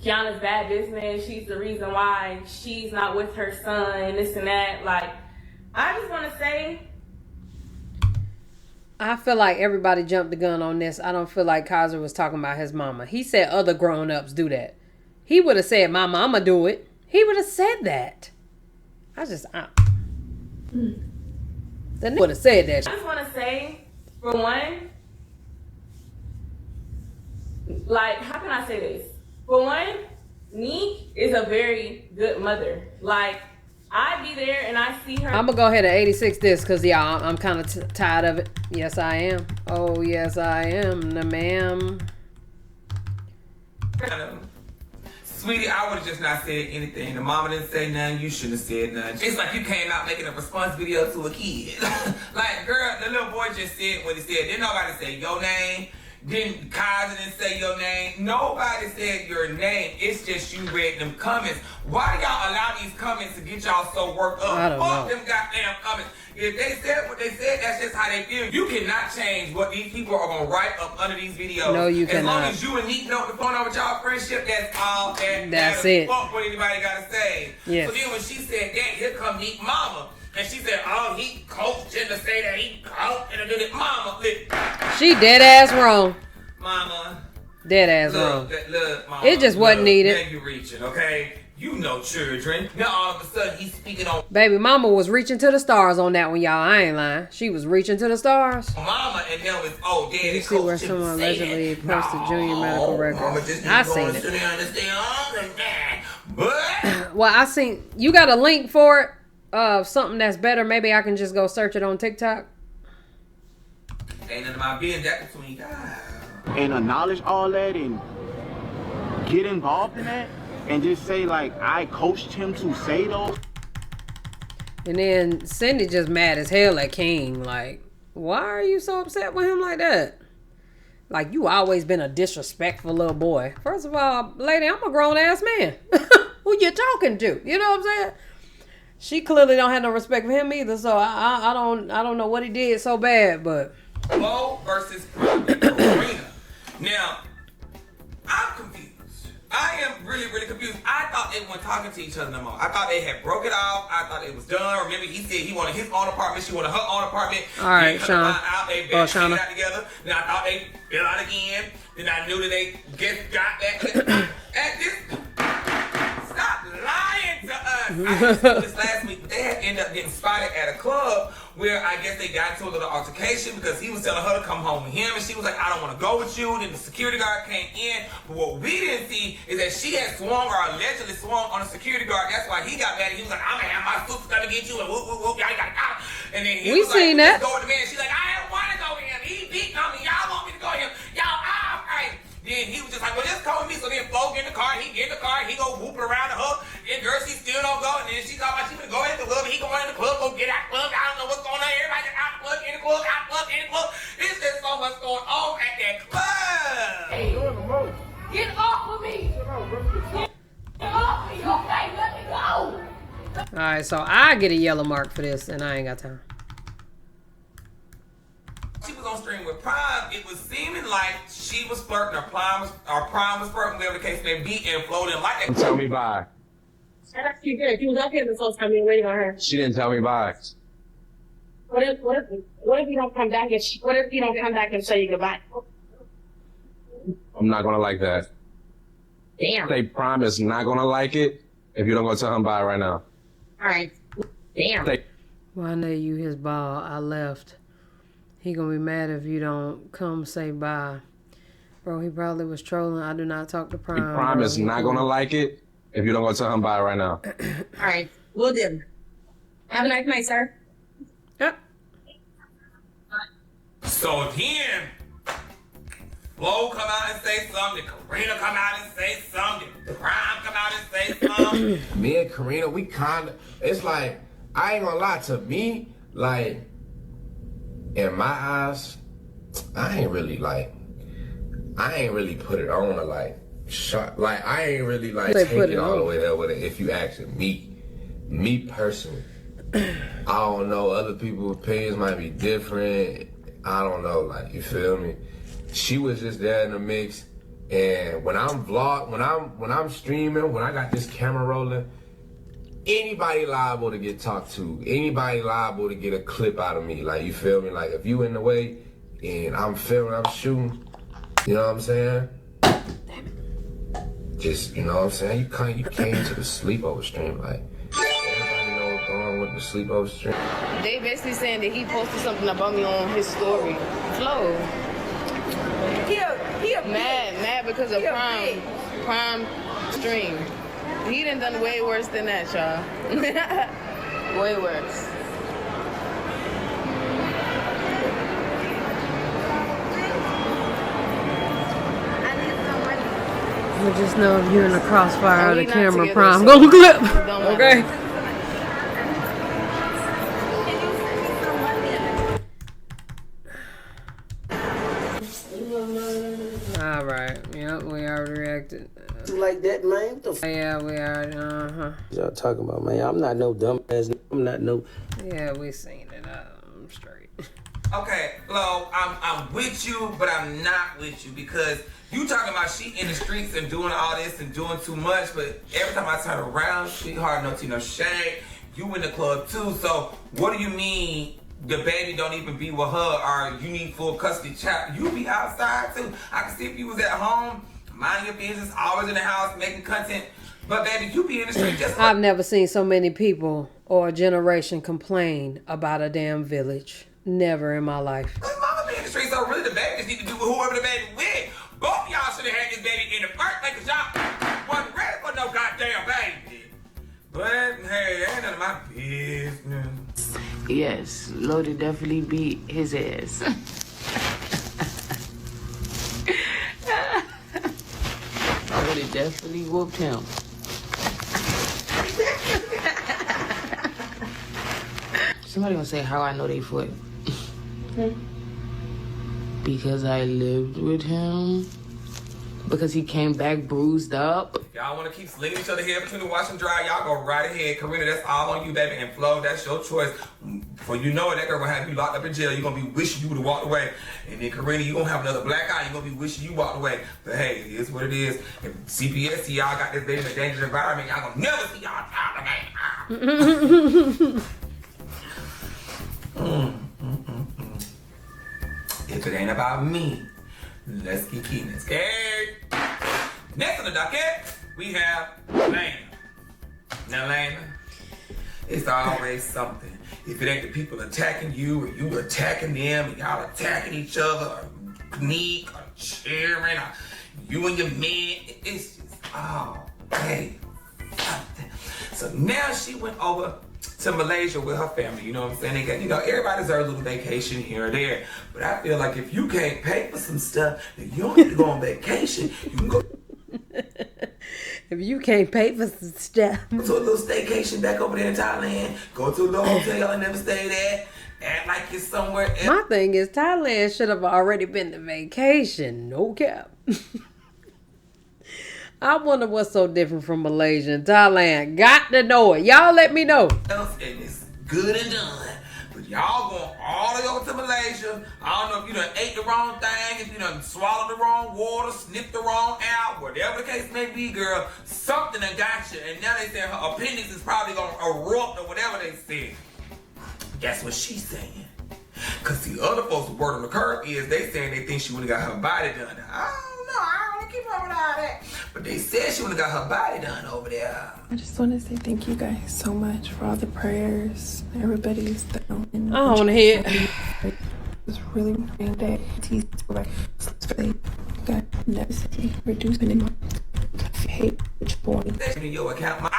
Kiana's bad business. She's the reason why she's not with her son, this and that. Like, I just want to say, I feel like everybody jumped the gun on this. I don't feel like Kaiser was talking about his mama. He said other grown-ups do that. He would have said, my mama do it. He would have said that. The nigga would have said that. I just want to say, for one, like, how can I say this? For one, Neek is a very good mother. Like, I be there and I see her. I'm gonna go ahead and 86 this because y'all, I'm kind of tired of it. Yes, I am. Oh, yes, I am. Nah, ma'am. Sweetie, I would have just not said anything. The mama didn't say nothing. You shouldn't have said nothing. It's like you came out making a response video to a kid. Like, girl, the little boy just said what he said. Didn't nobody say your name. Didn't Kaiser didn't say your name. Nobody said your name. It's just you read them comments. Why do y'all allow these comments to get y'all so worked up? I don't Fuck know. them goddamn comments. If they said what they said, that's just how they feel. You cannot change what these people are gonna write up under these videos. No, you as cannot. long as you and Neek know the phone over y'all friendship, that's all that That's matters. it. Fuck what anybody gotta say. Yes. So then when she said that, here come Neek mama. And she said, oh, he coached him to say that he coached and did it. Mama, look. She dead ass wrong. Mama. Dead ass wrong. Look, Mama. It just wasn't needed. Now you reaching, okay? You know children. Now all of a sudden he's speaking on Baby mama was reaching to the stars on that one, y'all. I ain't lying. She was reaching to the stars. Mama and now it's, oh, daddy. You see where someone allegedly posted junior medical records. I seen it. Well, I seen, you got a link for it of something that's better. Maybe I can just go search it on TikTok. Ain't none of my business. That's between guys. And acknowledge all that and get involved in that and just say like I coached him to say those. And then Cindy just mad as hell at King. Like, why are you so upset with him like that? Like, you always been a disrespectful little boy. First of all, lady, I'm a grown ass man. Who you talking to? You know what I'm saying? She clearly don't have no respect for him either. So I don't know what he did so bad, but Flo versus Carena. Now, I'm confused. I am really, really confused. I thought they weren't talking to each other no more. I thought they had broke it off. I thought it was done. Remember, he said he wanted his own apartment. She wanted her own apartment. All right, Sean. They Shauna. Out together. Then I thought they fell out again. Then I knew that they just got that. At this, stop lying to us. I just knew this last week. They had ended up getting spotted at a club where I guess they got into a little altercation because he was telling her to come home with him, and she was like, I don't want to go with you. Then the security guard came in, but what we didn't see is that she had swung or allegedly swung on a security guard. That's why he got mad. He was like, I'm gonna have my sister come and get you, and whoop, whoop, whoop, y'all gotta go. And then he was seen like, that. Go with the man. She's like, I don't want to go with him. He beat on me. Y'all want me to go with him. Y'all, all right. Then he was just like, well, just come with me. So then Flo get in the car, he get in the car, he go whooping around the hook. Then girl, she still don't go. And then she talking about she gonna go in the club, and he going in the club, go get out the club. I don't know what's going on. Everybody out the club, in the club, out the club, in the club. It's just so much going on at that club. Hey, get off of me. Get off me, okay? Let me go. Alright, so I get a yellow mark for this, and I ain't got time. She was on stream with Prime. It was seeming like she was flirting, or Prime was flirting, whatever the case may be, and Flo didn't like that. Tell me bye. She did. She was up here this whole time. You waiting on her. She didn't tell me bye. What if you don't come back and what if you don't come back and say goodbye? I'm not gonna like that. Damn. They promise not gonna like it if you don't go tell him bye right now. All right. Damn. Well, I know you his ball. I left. He gonna be mad if you don't come say bye. Bro, he probably was trolling. I do not talk to Prime. He promise not gonna like it if you don't go tell him bye right now. All right. We'll do. Have a nice night, sir. Yep. So then, Flo come out and say something, Carena come out and say something, Prime come out and say something. Me and Carena, we kinda, it's like, I ain't gonna lie, to me, like, in my eyes, I ain't really put it on to like, I ain't really like take it all the way there with it. If you asking me personally, I don't know, other people's opinions might be different. I don't know, like, you feel me? She was just there in the mix, and when I'm streaming, when I got this camera rolling, anybody liable to get talked to, anybody liable to get a clip out of me, like, you feel me? Like, if you in the way and I'm filming, I'm shooting, you know what I'm saying? Just, you know what I'm saying? You came to the sleepover stream, like, everybody know what's going on with the sleepover stream. They basically saying that he posted something about me on his story. Flo. He mad because of Prime stream. He done way worse than that, y'all. Way worse. I just know if you're in the crossfire of the camera, Prime gonna clip. Okay. All right. Yep, we already reacted. Like that, man? What the f? Yeah, we already. Y'all talking about, man? I'm not no dumb ass. I'm not no. Yeah, we seen it. I'm straight. Okay, Flo, I'm with you, but I'm not with you because you talking about she in the streets and doing all this and doing too much, but every time I turn around, sweetheart, no tea, no shade. You in the club too, so what do you mean the baby don't even be with her or you need full custody child? You be outside too. I can see if you was at home, minding your business, always in the house, making content, but baby, you be in the street just like... I've never seen so many people or a generation complain about a damn village. Never in my life. Mama be in the street, so really the baby just need to do with whoever the baby with. Both y'all should have had this baby in the first place because y'all wasn't ready for no goddamn baby. But hey, ain't none of my business. Yes, Lodi definitely beat his ass. Lodi definitely whooped him. Somebody gonna say how I know they foot. Because I lived with him. because he came back bruised up. Y'all want to keep slinging each other here between the wash and dry, y'all go right ahead. Carena, that's all on you, baby. And Flo, that's your choice. For you know it, that girl gonna have you locked up in jail. You're gonna be wishing you would have walked away. And then Carena, you gonna have another black eye. You're gonna be wishing you walked away. But hey, it is what it is. If CPS, y'all got this baby in a dangerous environment, y'all gonna never see y'all child again. If it ain't about me, let's keep keeping it scared. Next on the docket, we have Laina. Now, Laina, it's always something. If it ain't the people attacking you or you attacking them and y'all attacking each other or Neek or cheering or you and your man, it's just, oh, hey, something. So now she went over to Malaysia with her family, you know what I'm saying? They got, you know, everybody deserves a little vacation here or there. But I feel like if you can't pay for some stuff, then you don't need to go on vacation. You can go. If you can't pay for some stuff. Go to a little staycation back over there in Thailand. Go to a little hotel and never stayed at. Act like it's somewhere else. My thing is, Thailand should have already been the vacation. No cap. I wonder what's so different from Malaysia and Thailand. Got to know it. Y'all let me know. And it's good and done. But y'all going all the way over to Malaysia. I don't know if you done ate the wrong thing, if you done swallowed the wrong water, sniffed the wrong out, whatever the case may be, girl. Something that got you. And now they say her appendix is probably going to erupt or whatever they said. That's what she's saying. Because the other folks who word on the curb is they saying they think she would have got her body done. I don't know. I don't want to keep up with all that. But they said she would have got her body done over there. I just want to say thank you guys so much for all the prayers. Everybody's down. I don't want to hear it. It was really bad day. Necessity reducing in my hate which boy. In your account,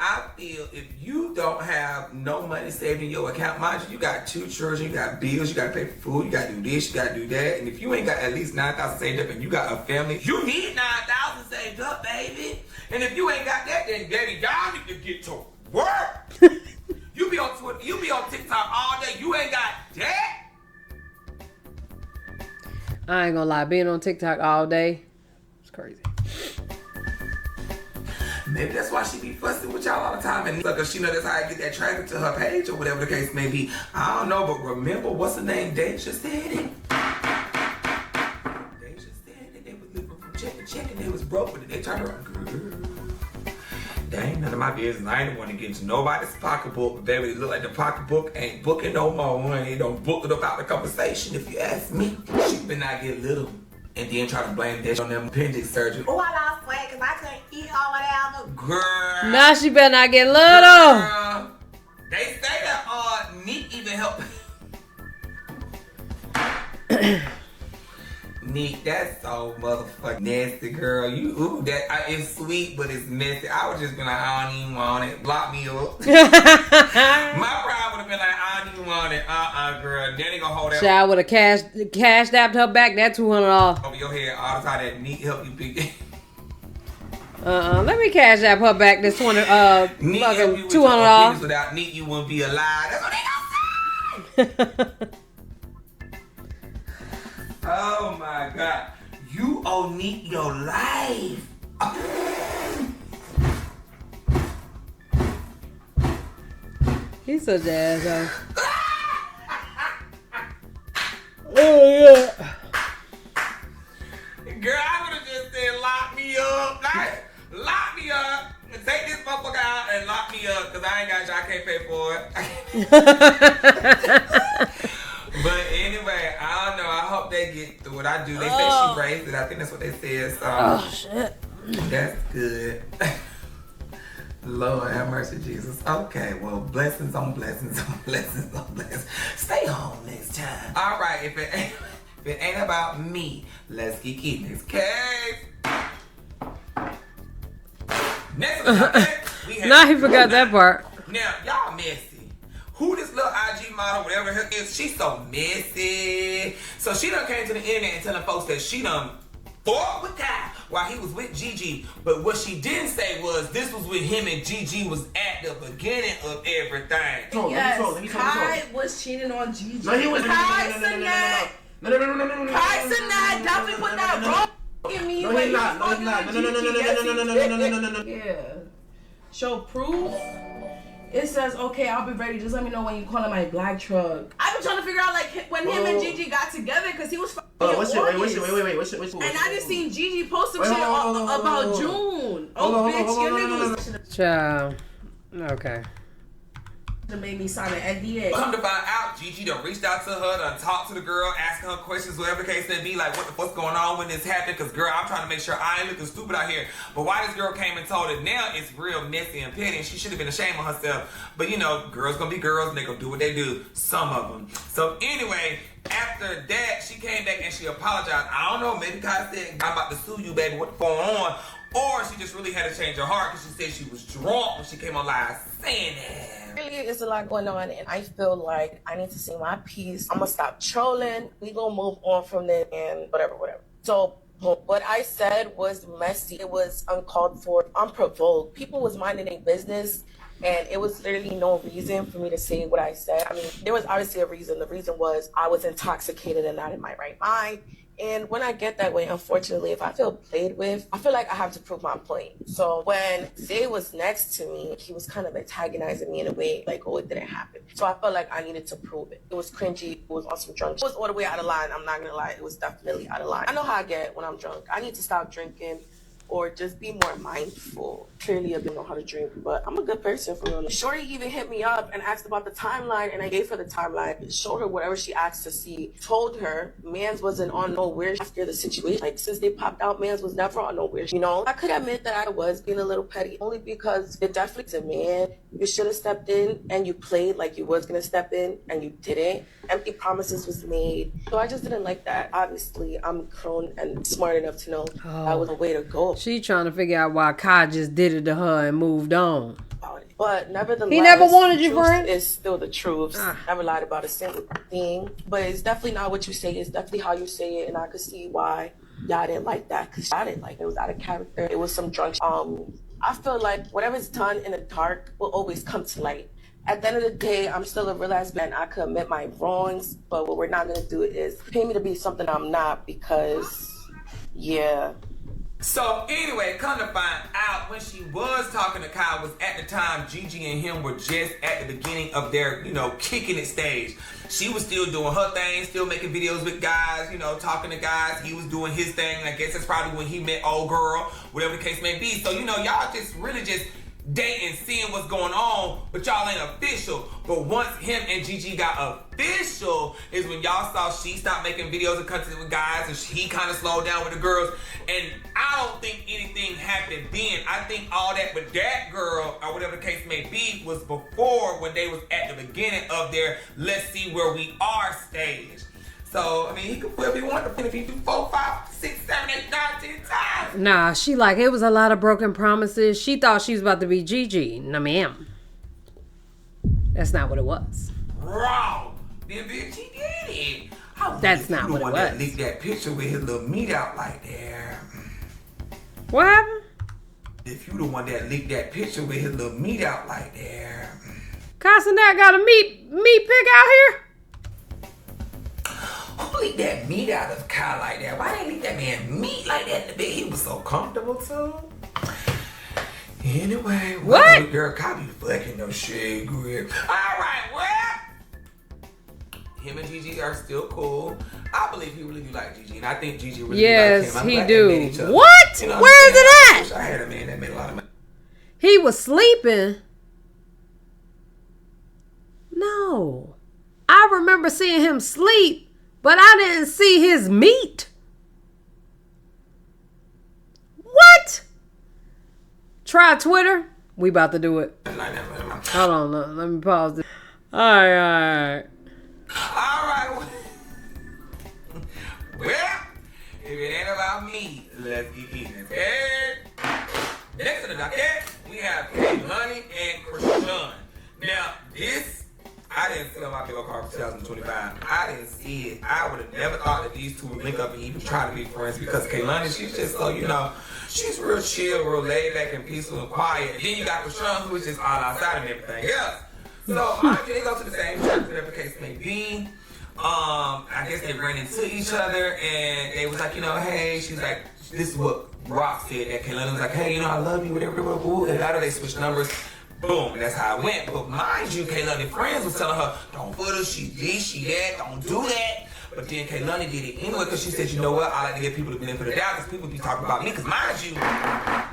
I feel if you don't have no money saved in your account, mind you got 2 children, you got bills, you got to pay for food, you got to do this, you got to do that. And if you ain't got at least $9,000 saved up and you got a family, you need $9,000 saved up, baby. And if you ain't got that, then baby, y'all need to get to work. You be on Twitter, you be on TikTok all day, you ain't got that. I ain't gonna lie, being on TikTok all day, it's crazy. Maybe that's why she be fussing with y'all all the time. And because she know that's how I get that traffic to her page or whatever the case may be. I don't know, but remember, what's her name? Deja said it. Deja said it. They was living from check to check and they was broke, but they turned around. Girl, that ain't none of my business. I ain't the one to get into nobody's pocketbook. But baby, it look like the pocketbook ain't booking no more. It don't book it about the conversation, if you ask me. She better not get little. And then try to blame that on them appendix surgery. Oh, I lost weight because I couldn't eat all whatever. Girl. Now she better not get little. Girl. They say that Neek even helped. Neek, that's so motherfucking nasty, girl. You, ooh, that it's sweet, but it's messy. I was just been like, I don't even want it. Block me up. My pride would have been like, I don't even want it. Girl. Then they gonna hold that. Child would have cashed out her back that $200 over your head all the time. That Neek help you pick it. Let me cash out her back this fucking $200. Without Neek, you wouldn't be alive. That's what they gonna say. Oh my God. You owe Neek your life. He's such an asshole. Oh yeah. Girl, I would have just said lock me up. Like, lock me up. Take this motherfucker out and lock me up because I ain't got you. I can't pay for it. But anyway, I don't know. I hope they get through it. I do. They say she raised it. I think that's what they said. So shit. That's good. Lord have mercy, Jesus. Okay, well, blessings on blessings on blessings on blessings. Stay home next time. All right, if it ain't about me, let's get keeping this case. Next we have now he forgot that part. Now, y'all messy. Who this little IG model, whatever her is, she's so messy. So she done came to the internet and telling folks that she done fought with Kai while he was with Gigi. But what she didn't say was this was with him and Gigi was at the beginning of everything. Yes, Kai was cheating on Gigi. No, he was Kai Cenat definitely put that wrong. Give me No, like he's not. No, he's not. No. Yeah. Show proof. It says, okay, I'll be ready. Just let me know when you call in my black truck. I've been trying to figure out like when him and Gigi got together because he was fucking Wait. and I just seen Gigi post some shit about June. Oh, bitch, your nigga was. Child. Okay. Made me sign an NDA. Come to find out, Gigi done reached out to her, done talked to the girl, asking her questions, whatever the case may be, like what the fuck's going on when this happened, because girl, I'm trying to make sure I ain't looking stupid out here. But why this girl came and told it now, it's real messy and petty, and she should have been ashamed of herself. But you know, girls gonna be girls, and they gonna do what they do, some of them. So anyway, after that, she came back and she apologized. I don't know, maybe Kai said, I'm about to sue you, baby, what's going on? Or she just really had to change her heart because she said she was drunk when she came on live saying that. Really, it's a lot going on, and I feel like I need to say my piece. I'm gonna stop trolling. We gonna move on from there and whatever. So what I said was messy. It was uncalled for, unprovoked. People was minding their business, and it was literally no reason for me to say what I said. I mean, there was obviously a reason. The reason was I was intoxicated and not in my right mind. And when I get that way, unfortunately, if I feel played with, I feel like I have to prove my point. So when Zay was next to me, he was kind of antagonizing me in a way, like, oh, it didn't happen. So I felt like I needed to prove it. It was cringy. It was on some drunk. It was all the way out of line. I'm not gonna lie. It was definitely out of line. I know how I get when I'm drunk. I need to stop drinking or just be more mindful. Clearly, I don't know how to drink, but I'm a good person for real. Shorty even hit me up and asked about the timeline, and I gave her the timeline, showed her whatever she asked to see, told her mans wasn't on no weird after the situation. Like, since they popped out, mans was never on no weird, you know? I could admit that I was being a little petty, only because it definitely is a man. You should have stepped in, and you played like you was gonna step in, and you didn't. Empty promises was made. So I just didn't like that. Obviously, I'm grown and smart enough to know that was a way to go. She trying to figure out why Kai just did it to her and moved on. But nevertheless, he never wanted you, friend. It's still the truth. Never lied about a single thing. But it's definitely not what you say. It's definitely how you say it. And I could see why y'all didn't like that. Because y'all didn't like it. It was out of character. It was some drunk. I feel like whatever's done in the dark will always come to light. At the end of the day, I'm still a real ass man. I could admit my wrongs. But what we're not going to do is pay me to be something I'm not. Because, yeah. So anyway, come to find out, when she was talking to Kyle was at the time Gigi and him were just at the beginning of their, you know, kicking it stage. She was still doing her thing, still making videos with guys, you know, talking to guys. He was doing his thing. I guess that's probably when he met old girl, whatever the case may be. So, you know, y'all just really just dating, seeing what's going on, but y'all ain't official. But once him and Gigi got official is when y'all saw she stopped making videos and content with guys, and he kind of slowed down with the girls. And I don't think anything happened then. I think all that with that girl, or whatever the case may be, was before, when they was at the beginning of their let's see where we are stage. So, I mean, he could flip if he wanted to, if he do 4, 5, 6, 7, 8, 9, 10 times. Nah, she like, it was a lot of broken promises. She thought she was about to be Gigi. No, ma'am. That's not what it was. Wrong. Then bitch, he did it. That's not what it was. That leaked that picture with his little meat out like that. What happened? If you the one that leaked that picture with his little meat out like that. Cenat got a meat pick out here? Who leaked that meat out of Kyle like that? Why didn't leak that man meat like that in the bed? He was so comfortable too. Anyway, what? Girl, Kyle be fucking no shade grip. Alright, well, him and Gigi are still cool. I believe he really do like Gigi, and I think Gigi really yes, do like him. He do. What? You know, where is it at? I had a man that made a lot of money. He was sleeping. No. I remember seeing him sleep, but I didn't see his meat. What? Try Twitter. We about to do it. Hold on. Let me pause this. All right. Well, if it ain't about me, let's get eating. Okay? Next to the docket, we have Kehlani and Chrisean. Now, this, I didn't sell my big car for 2025. I didn't see it. I would have never thought that these two would link up and even try to be friends, because Kehlani, she's just so, you know, she's real chill, real laid back and peaceful and quiet. And then you got Chrisean, who is just all outside and everything else. So, they go to the same church, whatever the case may be. I guess they ran into each other and they was like, you know, hey, she's like, this is what Rock said that Kehlani was like, hey, you know, I love you, whatever, and after they switched numbers, boom, and that's how it went. But mind you, Kehlani's friends was telling her, don't put her, she this, she that, don't do that. But then Kehlani did it anyway because she said, you know what, I like to give people the benefit of the doubt because people be talking about me. Because mind you,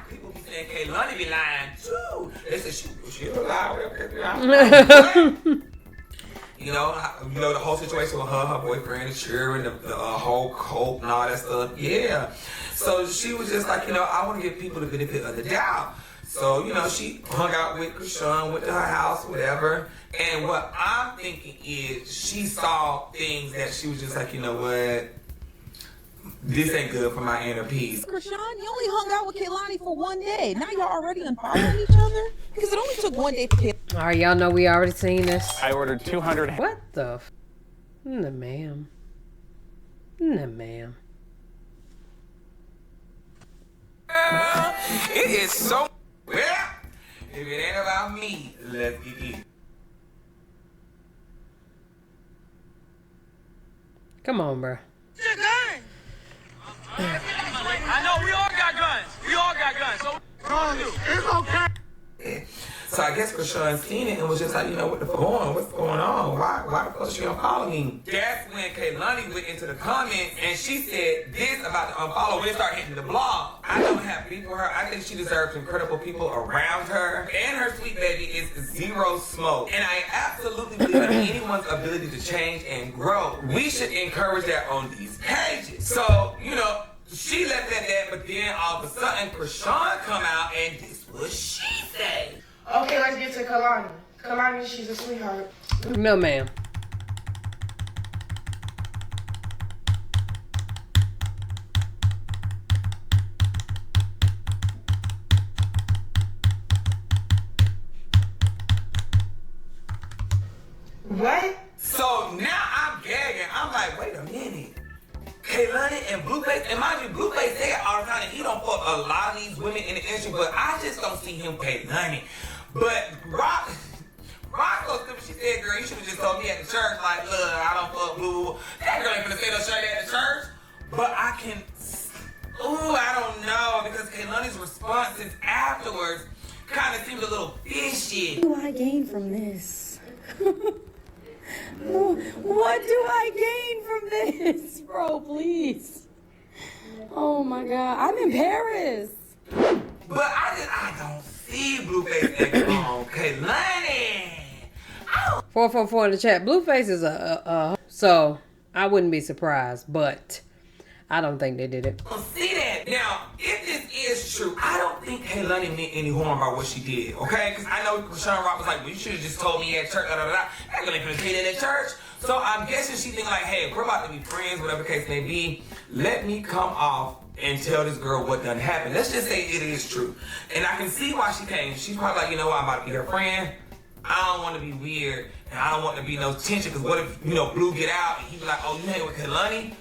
people be saying Kehlani be lying too. They said she a lie. You know the whole situation with her boyfriend, Cheer, and the whole cult and all that stuff. Yeah. So she was just like, you know, I want to give people the benefit of the doubt. So, you know, she hung out with Chrisean, went to her house, whatever. And what I'm thinking is she saw things that she was just like, you know what? This ain't good for my inner peace. Chrisean, you only hung out with Kehlani for one day. Now y'all already unfollowing each other? Because it only took one day for Kehlani. All right, y'all know we already seen this. I ordered 200. What the? No, ma'am. No, ma'am. It is so... Well, if it ain't about me, let's get it. Come on, bro. I know we all got guns. We all got guns. So it's okay. So I guess Chrisean seen it and was just like, you know, what the fuck? What's going on? Why the fuck she unfollow me? That's when Kehlani went into the comments and she said this about the unfollow when it started hitting the blog. I don't have beef with her. I think she deserves incredible people around her. And her sweet baby is zero smoke. And I absolutely believe in anyone's ability to change and grow. We should encourage that on these pages. So, you know, she left it at that, but then all of a sudden Chrisean come out and this was she said. Okay, let's get to Kehlani. Kehlani, she's a sweetheart. No, ma'am. What? So now I'm gagging. I'm like, wait a minute. Kehlani and Blueface, and mind you, Blueface say it all the time, and he don't fuck a lot of these women in the industry, but I just don't see him Kehlani. But Rock so stupid, she said, girl, you should have just told me at the church, like, look, I don't fuck Blue. That girl ain't gonna say no shit at the church. But I can, I don't know, because Kehlani's responses afterwards kind of seemed a little fishy. What do I gain from this? What do I gain from this? Bro, please. Oh my God, I'm in Paris. But I don't see Blueface and Kehlani. 444 in the chat. Blueface is so I wouldn't be surprised, but I don't think they did it. See that? Now, if this is true, I don't think Kehlani meant any harm by what she did, okay? Because I know Chrisean Rock was like, well, you should have just told me at church, That girl ain't gonna say that at church. So I'm guessing she thinking like, hey, we're about to be friends, whatever the case may be. Let me come off and tell this girl what done happened. Let's just say it is true. And I can see why she came. She's probably like, you know what, I'm about to be her friend. I don't want to be weird, and I don't want to be no tension, because what if, you know, Blue get out, and he be like, oh, you hang with Kehlani?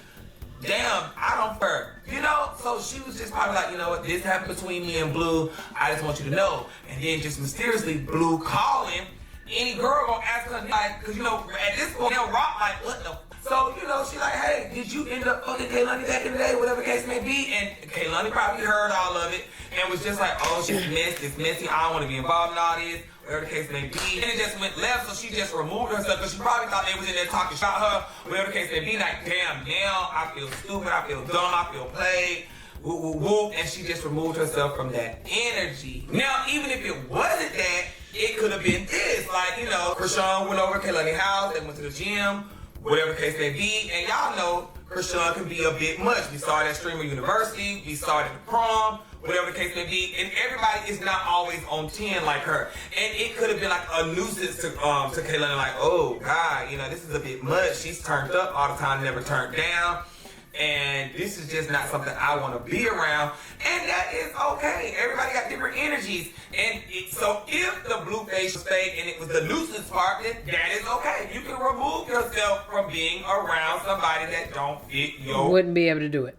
Damn, I don't care. You know? So she was just probably like, you know what, this happened between me and Blue. I just want you to know. And then just mysteriously, Blue calling. Any girl gonna ask her, like, because, you know, at this point, they'll rock like, what the? So, you know, she like, hey, did you end up fucking Kehlani back in the day, whatever the case may be? And Kehlani probably heard all of it and was just like, oh, she's messy, it's messy. I don't want to be involved in all this, whatever the case may be. And it just went left, so she just removed herself because she probably thought they was in there talking about her, whatever the case may be. Like, damn, now I feel stupid, I feel dumb, I feel played. Whoop, whoop, whoop. And she just removed herself from that energy. Now, even if it wasn't that, it could have been this. Like, you know, Chrisean went over to Kehlani's house, they went to the gym, whatever the case may be, and y'all know Chrisean can be a bit much. We saw it at Streamer University, we saw it at the prom, whatever the case may be, and everybody is not always on 10 like her. And it could have been like a nuisance to Kehlani, like, oh God, you know, this is a bit much. She's turned up all the time, never turned down. And this is just not something I want to be around. And that is okay. Everybody got different energies. And so if the Blueface was fake and it was the nuisance part, then that is okay. You can remove yourself from being around somebody that don't fit your... Wouldn't be able to do it.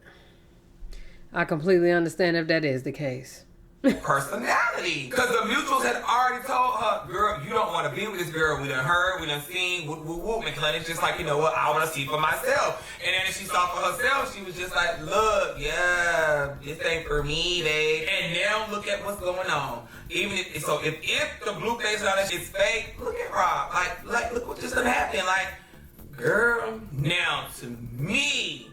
I completely understand if that is the case. personality. Because the mutuals had already told her, girl, you don't want to be with this girl. We done heard, we done seen, whoop, whoop, whoop. And Kehlani's just like, you know what, I want to see for myself. And then she saw for herself, she was just like, look, yeah, this ain't for me, babe. And now look at what's going on. Even if, so if the blue face and all that shit's fake, look at Rob. Like, look what just done happened. Like, girl, now to me,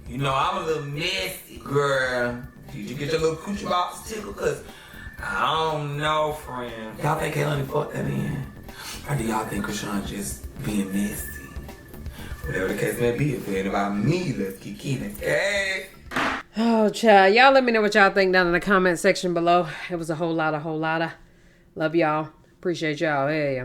you know, I'm a little messy, girl. Did you get your little coochie box tickled? Cause I don't know, friend. Y'all think Kehlani fucked that in? Or do y'all think Chrisean just being messy? Whatever the case may be, if it ain't about me, let's keep keeping it. Hey. Oh, child. Y'all let me know what y'all think down in the comment section below. It was a whole lot of. Love y'all. Appreciate y'all. Hey.